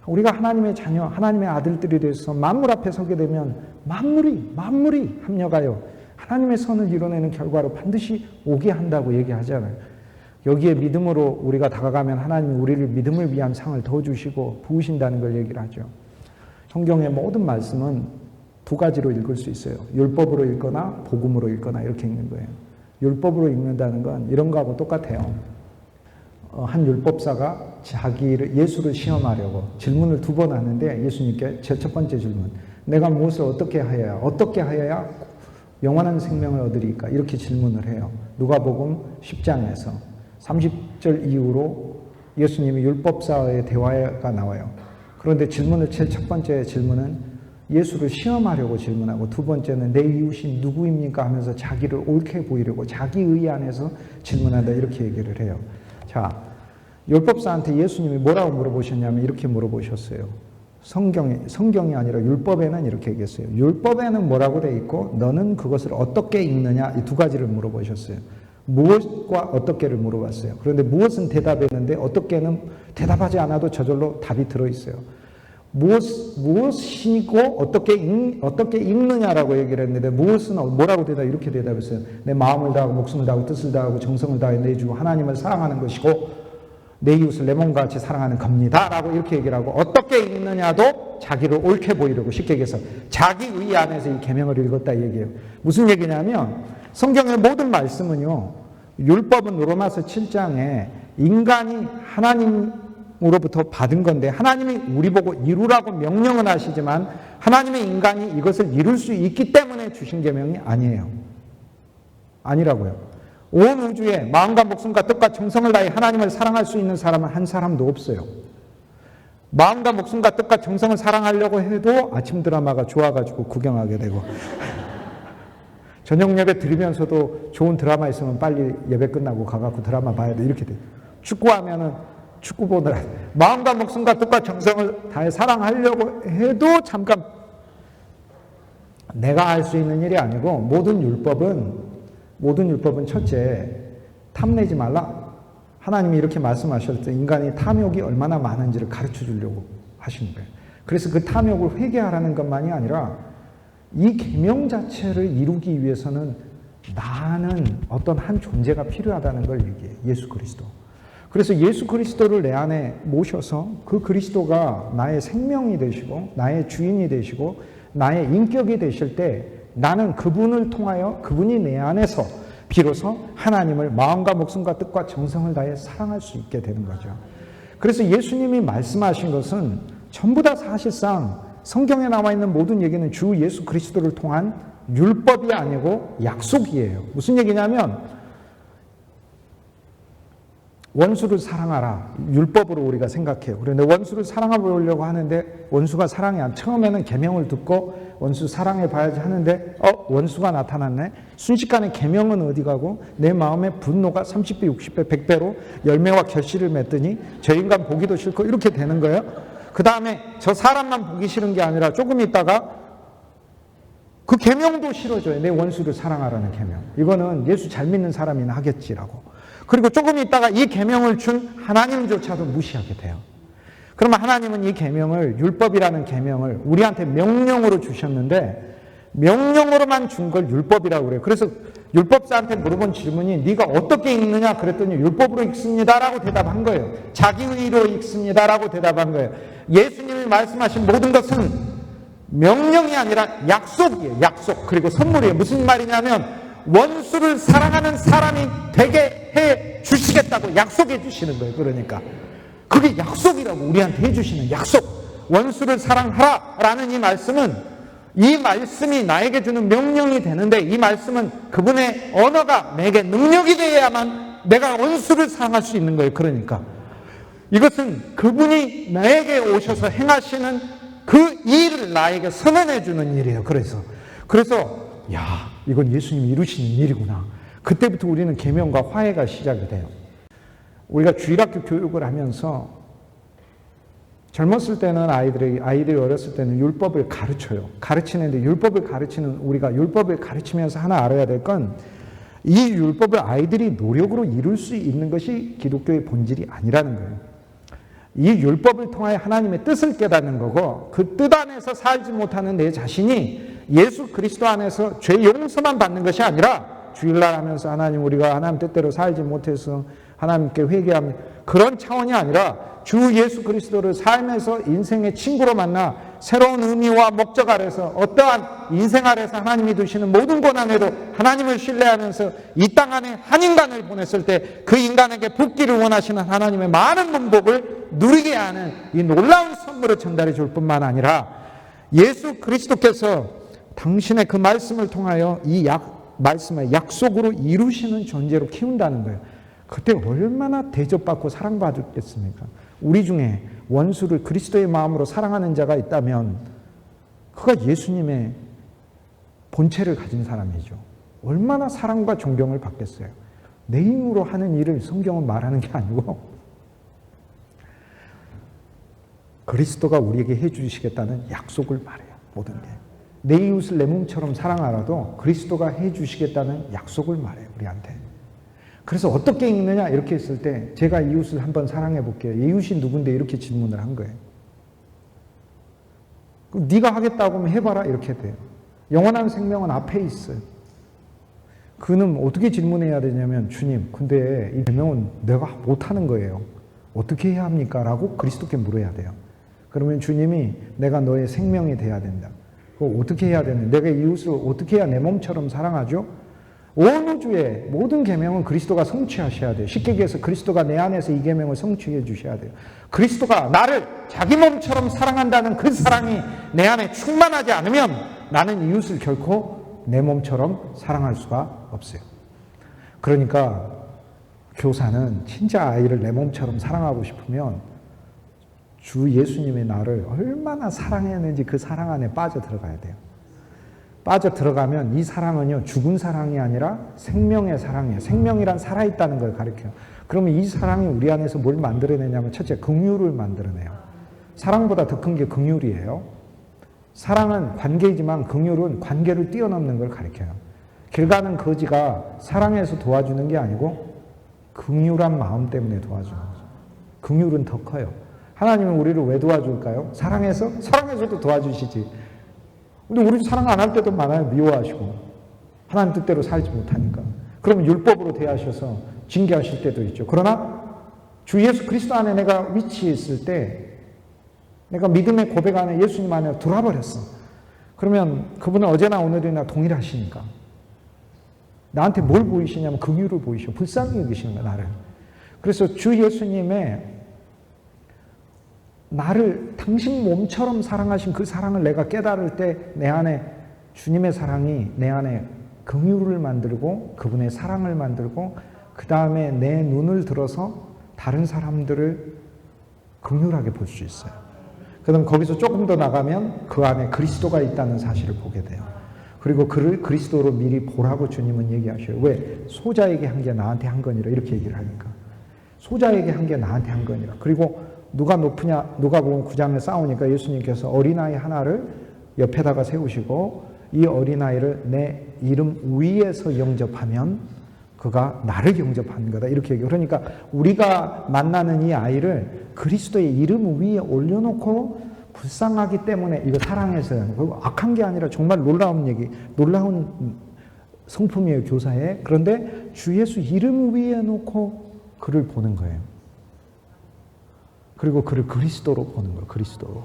S1: 우리가 하나님의 자녀, 하나님의 아들들이 돼서 만물 앞에 서게 되면 만물이 합력하여 하나님의 선을 이뤄내는 결과로 반드시 오게 한다고 얘기하잖아요. 여기에 믿음으로 우리가 다가가면 하나님이 우리를 믿음을 위한 상을 더 주시고 부으신다는 걸 얘기를 하죠. 성경의 모든 말씀은 두 가지로 읽을 수 있어요. 율법으로 읽거나 복음으로 읽거나 이렇게 읽는 거예요. 율법으로 읽는다는 건 이런 거하고 똑같아요. 한 율법사가 예수를 시험하려고 질문을 2번 하는데 예수님께 제 첫 번째 질문, 내가 무엇을 어떻게 하여야 영원한 생명을 얻으리까? 이렇게 질문을 해요. 누가복음 10장에서 30절 이후로 예수님이 율법사와의 대화가 나와요. 그런데 제일 첫 번째 질문은 예수를 시험하려고 질문하고 두 번째는 내 이웃이 누구입니까? 하면서 자기를 옳게 보이려고 자기 의 안에서 질문한다 이렇게 얘기를 해요. 자, 율법사한테 예수님이 뭐라고 물어보셨냐면 이렇게 물어보셨어요. 성경이 아니라 율법에는 이렇게 얘기했어요. 율법에는 뭐라고 돼 있고 너는 그것을 어떻게 읽느냐 이 두 가지를 물어보셨어요. 무엇과 어떻게를 물어봤어요. 그런데 무엇은 대답했는데 어떻게는 대답하지 않아도 저절로 답이 들어있어요. 무엇이고 어떻게 읽느냐라고 얘기를 했는데 무엇은 뭐라고 이렇게 대답했어요. 내 마음을 다하고 목숨을 다하고 뜻을 다하고 정성을 다해 내 주 하나님을 사랑하는 것이고 내 이웃을 내 몸과 같이 사랑하는 겁니다. 라고 이렇게 얘기를 하고 어떻게 읽느냐도 자기를 옳게 보이려고 쉽게 얘기해서 자기의 안에서 이 계명을 읽었다 얘기해요. 무슨 얘기냐면 성경의 모든 말씀은요. 율법은 로마서 7장에 인간이 하나님으로부터 받은 건데 하나님이 우리 보고 이루라고 명령은 하시지만 하나님의 인간이 이것을 이룰 수 있기 때문에 주신 계명이 아니에요. 아니라고요. 온 우주에 마음과 목숨과 뜻과 정성을 다해 하나님을 사랑할 수 있는 사람은 한 사람도 없어요. 마음과 목숨과 뜻과 정성을 사랑하려고 해도 아침 드라마가 좋아가지고 구경하게 되고 저녁 예배 드리면서도 좋은 드라마 있으면 빨리 예배 끝나고 가갖고 드라마 봐야 돼 이렇게 돼. 축구하면은 축구 보느라 마음과 목숨과 뜻과 정성을 다해 사랑하려고 해도 잠깐 내가 할 수 있는 일이 아니고 모든 율법은 첫째 탐내지 말라. 하나님이 이렇게 말씀하셨을 때 인간이 탐욕이 얼마나 많은지를 가르쳐 주려고 하시는 거예요. 그래서 그 탐욕을 회개하라는 것만이 아니라 이 계명 자체를 이루기 위해서는 나는 어떤 한 존재가 필요하다는 걸 얘기해요. 예수 그리스도. 그래서 예수 그리스도를 내 안에 모셔서 그 그리스도가 나의 생명이 되시고 나의 주인이 되시고 나의 인격이 되실 때 나는 그분을 통하여 그분이 내 안에서 비로소 하나님을 마음과 목숨과 뜻과 정성을 다해 사랑할 수 있게 되는 거죠. 그래서 예수님이 말씀하신 것은 전부 다 사실상 성경에 나와 있는 모든 얘기는 주 예수 그리스도를 통한 율법이 아니고 약속이에요. 무슨 얘기냐면 원수를 사랑하라. 율법으로 우리가 생각해요. 그런데 원수를 사랑하려고 하는데 원수가 사랑이 안. 처음에는 계명을 듣고 원수 사랑해 봐야지 하는데 원수가 나타났네. 순식간에 계명은 어디 가고 내 마음의 분노가 30배, 60배, 100배로 열매와 결실을 맺더니 저 인간 보기도 싫고 이렇게 되는 거예요. 그 다음에 저 사람만 보기 싫은 게 아니라 조금 있다가 그 계명도 싫어져요. 내 원수를 사랑하라는 계명. 이거는 예수 잘 믿는 사람이나 하겠지라고. 그리고 조금 있다가 이 계명을 준 하나님조차도 무시하게 돼요. 그러면 하나님은 이 계명을 율법이라는 계명을 우리한테 명령으로 주셨는데 명령으로만 준 걸 율법이라고 그래요. 그래서 율법사한테 물어본 질문이 네가 어떻게 읽느냐 그랬더니 율법으로 읽습니다라고 대답한 거예요. 자기의로 읽습니다라고 대답한 거예요. 예수님이 말씀하신 모든 것은 명령이 아니라 약속이에요. 약속. 그리고 선물이에요. 무슨 말이냐면 원수를 사랑하는 사람이 되게 해 주시겠다고 약속해 주시는 거예요. 그러니까 그게 약속이라고 우리한테 해주시는 약속. 원수를 사랑하라 라는 이 말씀은 이 말씀이 나에게 주는 명령이 되는데 이 말씀은 그분의 언어가 내게 능력이 되어야만 내가 원수를 사랑할 수 있는 거예요. 그러니까 이것은 그분이 나에게 오셔서 행하시는 그 일을 나에게 선언해 주는 일이에요. 그래서 야, 이건 예수님이 이루시는 일이구나. 그때부터 우리는 계명과 화해가 시작이 돼요. 우리가 주일학교 교육을 하면서 젊었을 때는 아이들이 어렸을 때는 율법을 가르쳐요. 가르치는데 율법을 가르치는 우리가 율법을 가르치면서 하나 알아야 될 건 이 율법을 아이들이 노력으로 이룰 수 있는 것이 기독교의 본질이 아니라는 거예요. 이 율법을 통하여 하나님의 뜻을 깨닫는 거고 그 뜻 안에서 살지 못하는 내 자신이 예수 그리스도 안에서 죄 용서만 받는 것이 아니라 주일날 하면서 하나님 우리가 하나님 뜻대로 살지 못해서 하나님께 회개합니다. 그런 차원이 아니라 주 예수 그리스도를 삶에서 인생의 친구로 만나 새로운 의미와 목적 아래서 어떠한 인생 아래서 하나님이 두시는 모든 고난에도 하나님을 신뢰하면서 이 땅 안에 한 인간을 보냈을 때 그 인간에게 복기를 원하시는 하나님의 많은 문복을 누리게 하는 이 놀라운 선물을 전달해 줄 뿐만 아니라 예수 그리스도께서 당신의 그 말씀을 통하여 이 말씀을 약속으로 이루시는 존재로 키운다는 거예요. 그때 얼마나 대접받고 사랑받았겠습니까? 우리 중에 원수를 그리스도의 마음으로 사랑하는 자가 있다면 그가 예수님의 본체를 가진 사람이죠. 얼마나 사랑과 존경을 받겠어요. 내 힘으로 하는 일을 성경은 말하는 게 아니고 그리스도가 우리에게 해주시겠다는 약속을 말해요. 모든 게. 내 이웃을 내 몸처럼 사랑하라도 그리스도가 해주시겠다는 약속을 말해요. 우리한테. 그래서 어떻게 읽느냐 이렇게 했을 때 제가 이웃을 한번 사랑해 볼게요. 이웃이 누군데 이렇게 질문을 한 거예요. 네가 하겠다고 하면 해봐라 이렇게 돼요. 영원한 생명은 앞에 있어요. 그는 어떻게 질문해야 되냐면 주님 근데 이 계명은 내가 못하는 거예요. 어떻게 해야 합니까? 라고 그리스도께 물어야 돼요. 그러면 주님이 내가 너의 생명이 돼야 된다. 그거 어떻게 해야 되는? 내가 이웃을 어떻게 해야 내 몸처럼 사랑하죠? 온 우주의 모든 계명은 그리스도가 성취하셔야 돼요. 쉽게 얘기해서 그리스도가 내 안에서 이 계명을 성취해 주셔야 돼요. 그리스도가 나를 자기 몸처럼 사랑한다는 그 사랑이 내 안에 충만하지 않으면 나는 이웃을 결코 내 몸처럼 사랑할 수가 없어요. 그러니까 교사는 진짜 아이를 내 몸처럼 사랑하고 싶으면 주 예수님의 나를 얼마나 사랑했는지 그 사랑 안에 빠져 들어가야 돼요. 빠져 들어가면 이 사랑은요, 죽은 사랑이 아니라 생명의 사랑이에요. 생명이란 살아있다는 걸 가르쳐요. 그러면 이 사랑이 우리 안에서 뭘 만들어내냐면 첫째, 긍휼을 만들어내요. 사랑보다 더 큰 게 긍휼이에요. 사랑은 관계이지만 긍휼은 관계를 뛰어넘는 걸 가르쳐요. 길 가는 거지가 사랑해서 도와주는 게 아니고 긍휼한 마음 때문에 도와주는 거죠. 긍휼은 더 커요. 하나님은 우리를 왜 도와줄까요? 사랑해서? 사랑해서도 도와주시지. 근데 우리 사랑 안 할 때도 많아요. 미워하시고 하나님 뜻대로 살지 못하니까. 그러면 율법으로 대하셔서 징계하실 때도 있죠. 그러나 주 예수 그리스도 안에 내가 위치해 있을 때 내가 믿음의 고백 안에 예수님 안에 들어와버렸어. 그러면 그분은 어제나 오늘이나 동일하시니까 나한테 뭘 보이시냐면 긍휼을 보이시고 불쌍히 여기시는 거야, 나를. 그래서 주 예수님의 나를 당신 몸처럼 사랑하신 그 사랑을 내가 깨달을 때 내 안에 주님의 사랑이 내 안에 긍휼을 만들고 그분의 사랑을 만들고 그 다음에 내 눈을 들어서 다른 사람들을 긍휼하게 볼 수 있어요. 그럼 거기서 조금 더 나가면 그 안에 그리스도가 있다는 사실을 보게 돼요. 그리고 그를 그리스도로 미리 보라고 주님은 얘기하셔요. 왜? 소자에게 한 게 나한테 한 거니라 이렇게 얘기를 하니까. 소자에게 한 게 나한테 한 거니라. 그리고 누가 높으냐, 누가복음 9장에 싸우니까 예수님께서 어린아이 하나를 옆에다가 세우시고 이 어린아이를 내 이름 위에서 영접하면 그가 나를 영접하는 거다 이렇게 얘기해요. 그러니까 우리가 만나는 이 아이를 그리스도의 이름 위에 올려놓고 불쌍하기 때문에 이거 사랑해서요. 악한 게 아니라 정말 놀라운 얘기, 놀라운 성품이에요, 교사에. 그런데 주 예수 이름 위에 놓고 그를 보는 거예요. 그리고 그를 그리스도로 보는 거예요. 그리스도로.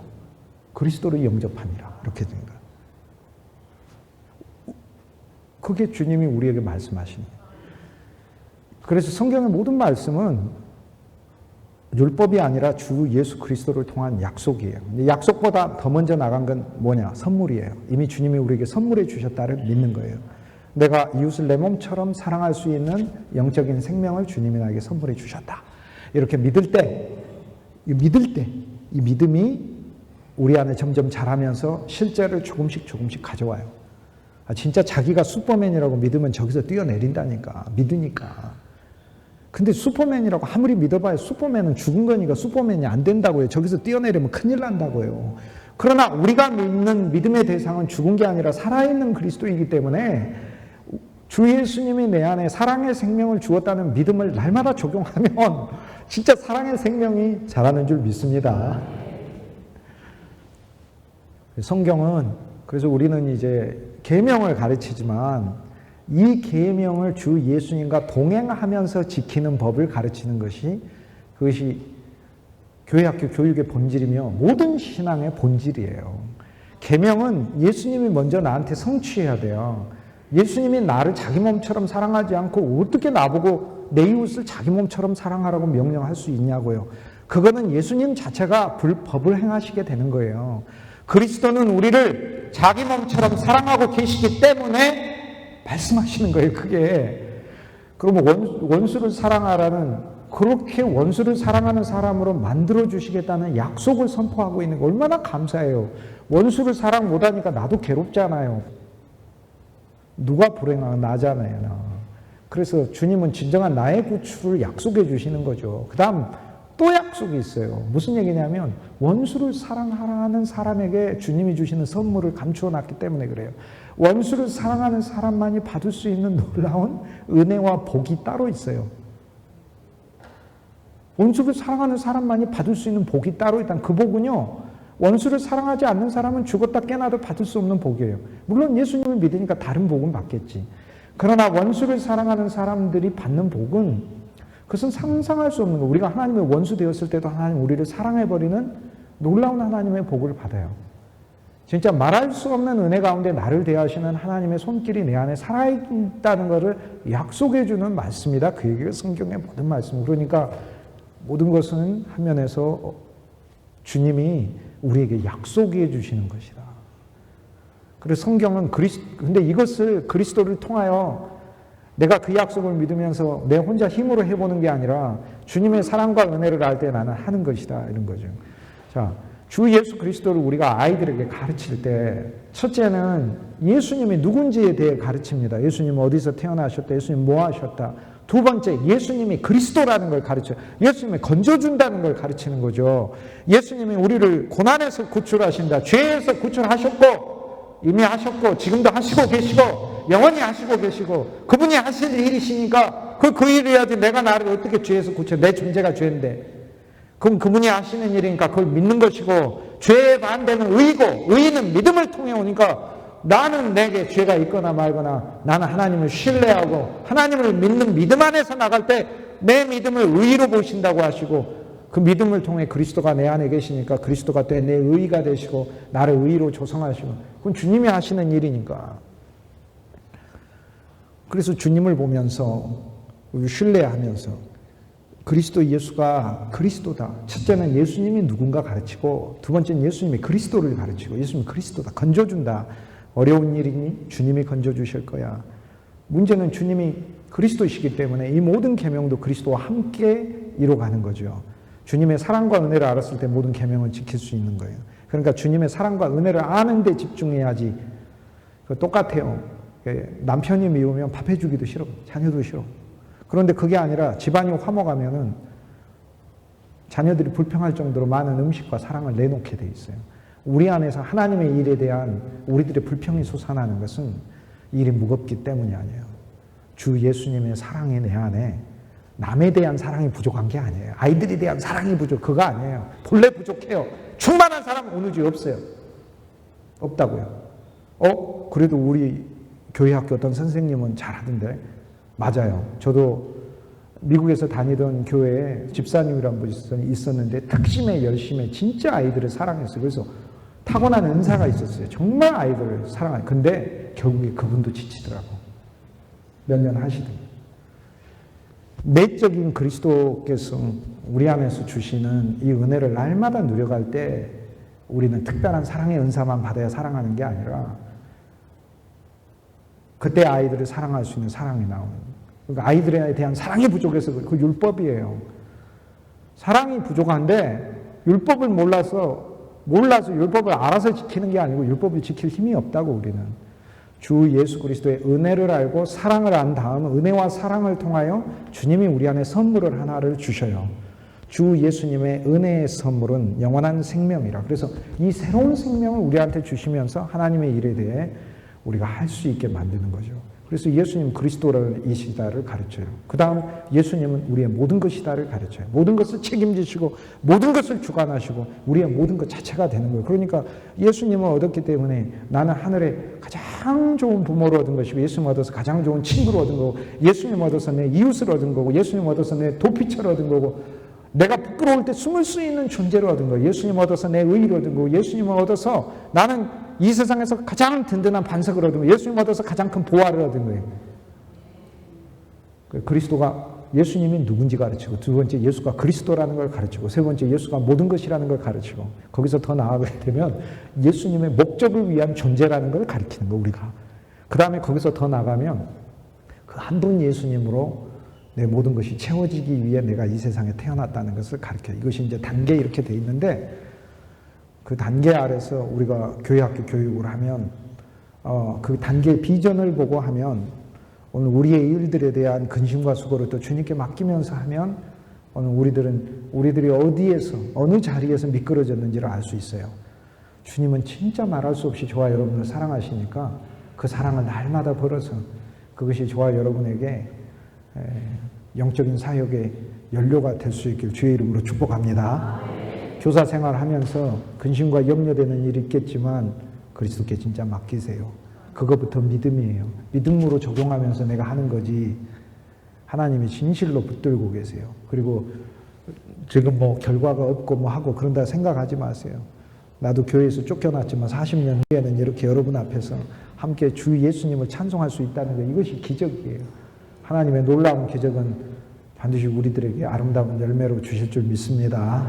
S1: 그리스도로 영접함이라. 이렇게 된 거예요. 그게 주님이 우리에게 말씀하시는 거예요. 그래서 성경의 모든 말씀은 율법이 아니라 주 예수 그리스도를 통한 약속이에요. 근데 약속보다 더 먼저 나간 건 뭐냐? 선물이에요. 이미 주님이 우리에게 선물해 주셨다를 믿는 거예요. 내가 이웃을 내 몸처럼 사랑할 수 있는 영적인 생명을 주님이 나에게 선물해 주셨다. 이렇게 믿을 때 이 믿음이 우리 안에 점점 자라면서 실제를 조금씩 가져와요. 진짜 자기가 슈퍼맨이라고 믿으면 저기서 뛰어내린다니까. 믿으니까. 근데 슈퍼맨이라고 아무리 믿어봐야 슈퍼맨은 죽은 거니까 슈퍼맨이 안 된다고요. 저기서 뛰어내리면 큰일 난다고요. 그러나 우리가 믿는 믿음의 대상은 죽은 게 아니라 살아있는 그리스도이기 때문에 주 예수님이 내 안에 사랑의 생명을 주었다는 믿음을 날마다 적용하면 진짜 사랑의 생명이 자라는 줄 믿습니다. 성경은 그래서 우리는 이제 계명을 가르치지만 이 계명을 주 예수님과 동행하면서 지키는 법을 가르치는 그것이 교회학교 교육의 본질이며 모든 신앙의 본질이에요. 계명은 예수님이 먼저 나한테 성취해야 돼요. 예수님이 나를 자기 몸처럼 사랑하지 않고 어떻게 나보고 내 이웃을 자기 몸처럼 사랑하라고 명령할 수 있냐고요. 그거는 예수님 자체가 법을 행하시게 되는 거예요. 그리스도는 우리를 자기 몸처럼 사랑하고 계시기 때문에 말씀하시는 거예요. 그게. 그러면 원수를 사랑하라는 그렇게 원수를 사랑하는 사람으로 만들어주시겠다는 약속을 선포하고 있는 거 얼마나 감사해요. 원수를 사랑 못하니까 나도 괴롭잖아요. 누가 불행하고 나잖아요. 나. 그래서 주님은 진정한 나의 구출을 약속해 주시는 거죠. 그 다음 또 약속이 있어요. 무슨 얘기냐면 원수를 사랑하라는 사람에게 주님이 주시는 선물을 감추어 놨기 때문에 그래요. 원수를 사랑하는 사람만이 받을 수 있는 놀라운 은혜와 복이 따로 있어요. 원수를 사랑하는 사람만이 받을 수 있는 복이 따로 있다는 그 복은요. 원수를 사랑하지 않는 사람은 죽었다 깨나도 받을 수 없는 복이에요. 물론 예수님을 믿으니까 다른 복은 받겠지. 그러나 원수를 사랑하는 사람들이 받는 복은 그것은 상상할 수 없는 거. 우리가 하나님의 원수 되었을 때도 하나님 우리를 사랑해버리는 놀라운 하나님의 복을 받아요. 진짜 말할 수 없는 은혜 가운데 나를 대하시는 하나님의 손길이 내 안에 살아있다는 것을 약속해 주는 말씀이다. 그 얘기가 성경의 모든 말씀. 그러니까 모든 것은 한 면에서 주님이 우리에게 약속해 주시는 것이다. 그래서 성경은 근데 이것을 그리스도를 통하여 내가 그 약속을 믿으면서 내 혼자 힘으로 해보는 게 아니라 주님의 사랑과 은혜를 알 때 나는 하는 것이다. 이런 거죠. 자, 주 예수 그리스도를 우리가 아이들에게 가르칠 때 첫째는 예수님이 누군지에 대해 가르칩니다. 예수님 어디서 태어나셨다. 예수님 뭐 하셨다. 두 번째, 예수님이 그리스도라는 걸 가르쳐요. 예수님이 건져준다는 걸 가르치는 거죠. 예수님이 우리를 고난에서 구출하신다. 죄에서 구출하셨고 이미 하셨고 지금도 하시고 계시고 영원히 하시고 계시고 그분이 하실 일이시니까 그 일이야지 내가 나를 어떻게 죄에서 구출, 내 존재가 죄인데 그럼 그분이 하시는 일이니까 그걸 믿는 것이고 죄의 반대는 의이고 의는 믿음을 통해 오니까 나는 내게 죄가 있거나 말거나 나는 하나님을 신뢰하고 하나님을 믿는 믿음 안에서 나갈 때 내 믿음을 의로 보신다고 하시고 그 믿음을 통해 그리스도가 내 안에 계시니까 그리스도가 내 의가 되시고 나를 의로 조성하시고 그건 주님이 하시는 일이니까. 그래서 주님을 보면서 우리 신뢰하면서 그리스도 예수가 그리스도다. 첫째는 예수님이 누군가 가르치고 두 번째는 예수님이 그리스도를 가르치고 예수님이 그리스도다. 건져준다. 어려운 일이니 주님이 건져주실 거야. 문제는 주님이 그리스도이시기 때문에 이 모든 계명도 그리스도와 함께 이루어가는 거죠. 주님의 사랑과 은혜를 알았을 때 모든 계명을 지킬 수 있는 거예요. 그러니까 주님의 사랑과 은혜를 아는 데 집중해야지. 똑같아요. 남편이 미우면 밥 해주기도 싫어. 자녀도 싫어. 그런데 그게 아니라 집안이 화목하면은 자녀들이 불평할 정도로 많은 음식과 사랑을 내놓게 돼 있어요. 우리 안에서 하나님의 일에 대한 우리들의 불평이 솟아나는 것은 일이 무겁기 때문이 아니에요. 주 예수님의 사랑이 내 안에 남에 대한 사랑이 부족한 게 아니에요. 아이들에 대한 사랑이 그거 아니에요. 본래 부족해요. 충만한 사람 어느 집 없어요. 없다고요. 그래도 우리 교회 학교 어떤 선생님은 잘하던데. 맞아요. 저도 미국에서 다니던 교회에 집사님이란 분이 있었는데 특심에 열심에 진짜 아이들을 사랑했어요. 그래서 타고난 은사가 있었어요. 정말 아이들을 사랑해요. 근데 결국에 그분도 지치더라고. 몇 년 하시더니. 내적인 그리스도께서 우리 안에서 주시는 이 은혜를 날마다 누려갈 때 우리는 특별한 사랑의 은사만 받아야 사랑하는 게 아니라 그때 아이들을 사랑할 수 있는 사랑이 나오는 거예요. 그러니까 아이들에 대한 사랑이 부족해서 그 율법이에요. 사랑이 부족한데 율법을 몰라서 율법을 알아서 지키는 게 아니고 율법을 지킬 힘이 없다고 우리는. 주 예수 그리스도의 은혜를 알고 사랑을 안 다음 은혜와 사랑을 통하여 주님이 우리 안에 선물을 하나를 주셔요. 주 예수님의 은혜의 선물은 영원한 생명이라. 그래서 이 새로운 생명을 우리한테 주시면서 하나님의 일에 대해 우리가 할 수 있게 만드는 거죠. 그래서 예수님 그리스도이시다를 가르쳐요. 그 다음 예수님은 우리의 모든 것이다를 가르쳐요. 모든 것을 책임지시고 모든 것을 주관하시고 우리의 모든 것 자체가 되는 거예요. 그러니까 예수님을 얻었기 때문에 나는 하늘에 가장 좋은 부모를 얻은 것이고 예수님 얻어서 가장 좋은 친구를 얻은 거고 예수님 얻어서 내 이웃을 얻은 거고 예수님 얻어서 내 도피처를 얻은 거고 내가 부끄러울 때 숨을 수 있는 존재를 얻은 거예요. 예수님 얻어서 내 의의를 얻은 거고 예수님을 얻어서 나는 이 세상에서 가장 든든한 반석을 얻은 거예요. 예수님 얻어서 가장 큰 보화를 얻은 거예요. 그리스도가 예수님이 누군지 가르치고 두 번째 예수가 그리스도라는 걸 가르치고 세 번째 예수가 모든 것이라는 걸 가르치고 거기서 더 나아가게 되면 예수님의 목적을 위한 존재라는 걸 가르치는 거 우리가. 그 다음에 거기서 더 나가면 그 한 분 예수님으로 내 모든 것이 채워지기 위해 내가 이 세상에 태어났다는 것을 가르쳐요. 이것이 이제 단계 이렇게 돼 있는데 그 단계 아래서 우리가 교회학교 교육을 하면 그 단계의 비전을 보고 하면 오늘 우리의 일들에 대한 근심과 수고를 또 주님께 맡기면서 하면 오늘 우리들이 어디에서 어느 자리에서 미끄러졌는지를 알 수 있어요. 주님은 진짜 말할 수 없이 저와 여러분을 사랑하시니까 그 사랑을 날마다 벌어서 그것이 저와 여러분에게 영적인 사역의 연료가 될 수 있길 주의 이름으로 축복합니다. 교사 생활하면서 근심과 염려되는 일이 있겠지만 그리스도께 진짜 맡기세요. 그것부터 믿음이에요. 믿음으로 적용하면서 내가 하는 거지 하나님이 진실로 붙들고 계세요. 그리고 지금 뭐 결과가 없고 뭐 하고 그런다 생각하지 마세요. 나도 교회에서 쫓겨났지만 40년 후에는 이렇게 여러분 앞에서 함께 주 예수님을 찬송할 수 있다는 것, 이것이 기적이에요. 하나님의 놀라운 기적은 반드시 우리들에게 아름다운 열매로 주실 줄 믿습니다.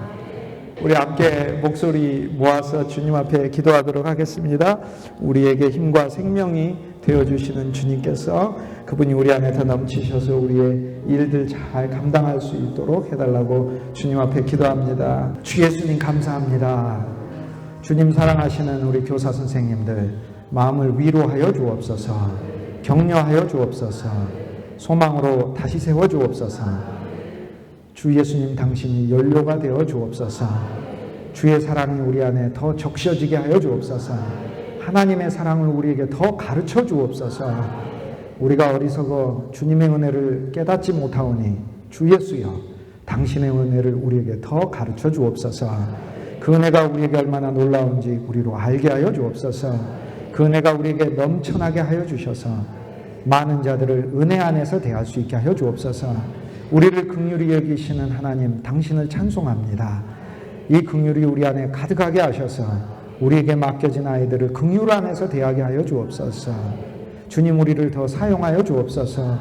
S1: 우리 함께 목소리 모아서 주님 앞에 기도하도록 하겠습니다. 우리에게 힘과 생명이 되어주시는 주님께서 그분이 우리 안에 더 넘치셔서 우리의 일들 잘 감당할 수 있도록 해달라고 주님 앞에 기도합니다. 주 예수님 감사합니다. 주님 사랑하시는 우리 교사 선생님들 마음을 위로하여 주옵소서, 격려하여 주옵소서, 소망으로 다시 세워 주옵소서. 주 예수님 당신이 연료가 되어 주옵소서. 주의 사랑이 우리 안에 더 적셔지게 하여 주옵소서. 하나님의 사랑을 우리에게 더 가르쳐 주옵소서. 우리가 어리석어 주님의 은혜를 깨닫지 못하오니 주 예수여 당신의 은혜를 우리에게 더 가르쳐 주옵소서. 그 은혜가 우리에게 얼마나 놀라운지 우리로 알게 하여 주옵소서. 그 은혜가 우리에게 넘쳐나게 하여 주셔서 많은 자들을 은혜 안에서 대할 수 있게 하여 주옵소서. 우리를 긍휼히 여기시는 하나님 당신을 찬송합니다. 이 긍휼이 우리 안에 가득하게 하셔서 우리에게 맡겨진 아이들을 긍휼 안에서 대하게 하여 주옵소서. 주님 우리를 더 사용하여 주옵소서.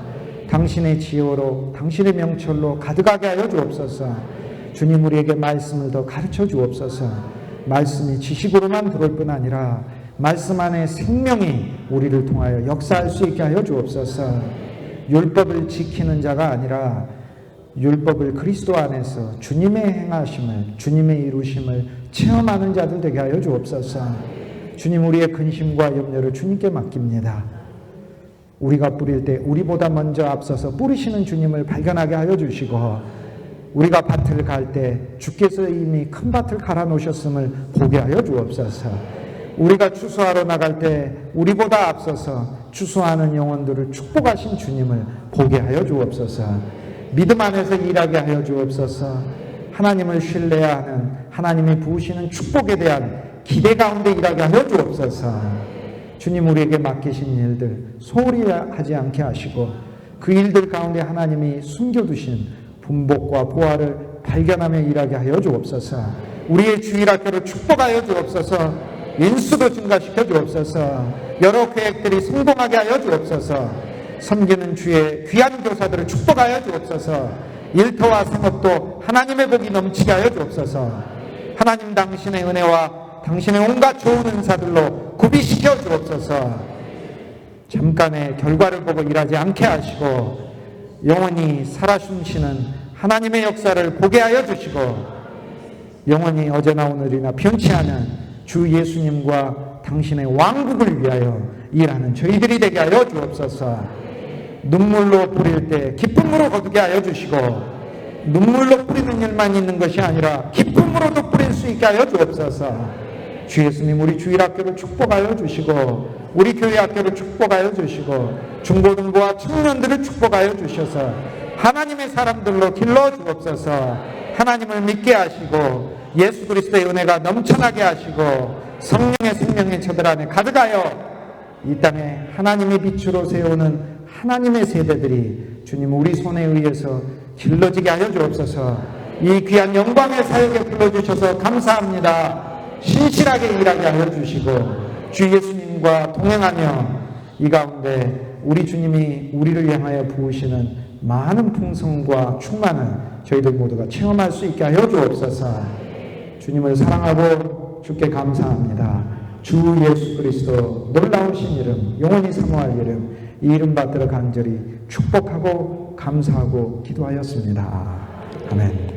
S1: 당신의 지혜로 당신의 명철로 가득하게 하여 주옵소서. 주님 우리에게 말씀을 더 가르쳐 주옵소서. 말씀이 지식으로만 들어올 뿐 아니라 말씀 안에 생명이 우리를 통하여 역사할 수 있게 하여 주옵소서. 율법을 지키는 자가 아니라 율법을 그리스도 안에서 주님의 행하심을, 주님의 이루심을 체험하는 자들 되게 하여 주옵소서. 주님 우리의 근심과 염려를 주님께 맡깁니다. 우리가 뿌릴 때 우리보다 먼저 앞서서 뿌리시는 주님을 발견하게 하여 주시고, 우리가 밭을 갈 때 주께서 이미 큰 밭을 갈아 놓으셨음을 보게 하여 주옵소서. 우리가 추수하러 나갈 때 우리보다 앞서서 추수하는 영혼들을 축복하신 주님을 보게 하여 주옵소서. 믿음 안에서 일하게 하여 주옵소서. 하나님을 신뢰하는 하나님이 부으시는 축복에 대한 기대 가운데 일하게 하여 주옵소서. 주님 우리에게 맡기신 일들 소홀히 하지 않게 하시고 그 일들 가운데 하나님이 숨겨두신 분복과 보화를 발견하며 일하게 하여 주옵소서. 우리의 주일학교를 축복하여 주옵소서. 인수도 증가시켜 주옵소서. 여러 계획들이 성공하게 하여 주옵소서. 섬기는 주의 귀한 교사들을 축복하여 주옵소서. 일터와 생업도 하나님의 복이 넘치게 하여 주옵소서. 하나님 당신의 은혜와 당신의 온갖 좋은 은사들로 구비시켜 주옵소서. 잠깐의 결과를 보고 일하지 않게 하시고 영원히 살아 숨쉬는 하나님의 역사를 보게 하여 주시고 영원히 어제나 오늘이나 변치 않은 주 예수님과 당신의 왕국을 위하여 일하는 저희들이 되게 하여 주옵소서. 눈물로 뿌릴 때 기쁨으로 거두게 하여 주시고 눈물로 뿌리는 일만 있는 것이 아니라 기쁨으로도 뿌릴 수 있게 하여 주옵소서. 주 예수님 우리 주일학교를 축복하여 주시고 우리 교회학교를 축복하여 주시고 중고등부와 청년들을 축복하여 주셔서 하나님의 사람들로 길러 주옵소서. 하나님을 믿게 하시고 예수 그리스도의 은혜가 넘쳐나게 하시고 성령의 생명의 저들 안에 가득하여 이 땅에 하나님의 빛으로 세우는 하나님의 세대들이 주님 우리 손에 의해서 길러지게 하여 주옵소서. 이 귀한 영광의 사역에 불러주셔서 감사합니다. 신실하게 일하게 하여 주시고 주 예수님과 동행하며 이 가운데 우리 주님이 우리를 향하여 부으시는 많은 풍성과 충만을 저희들 모두가 체험할 수 있게 하여 주옵소서. 주님을 사랑하고 주께 감사합니다. 주 예수 그리스도 놀라우신 이름, 영원히 사모할 이름, 이 이름 받들어 간절히 축복하고 감사하고 기도하였습니다. 아멘.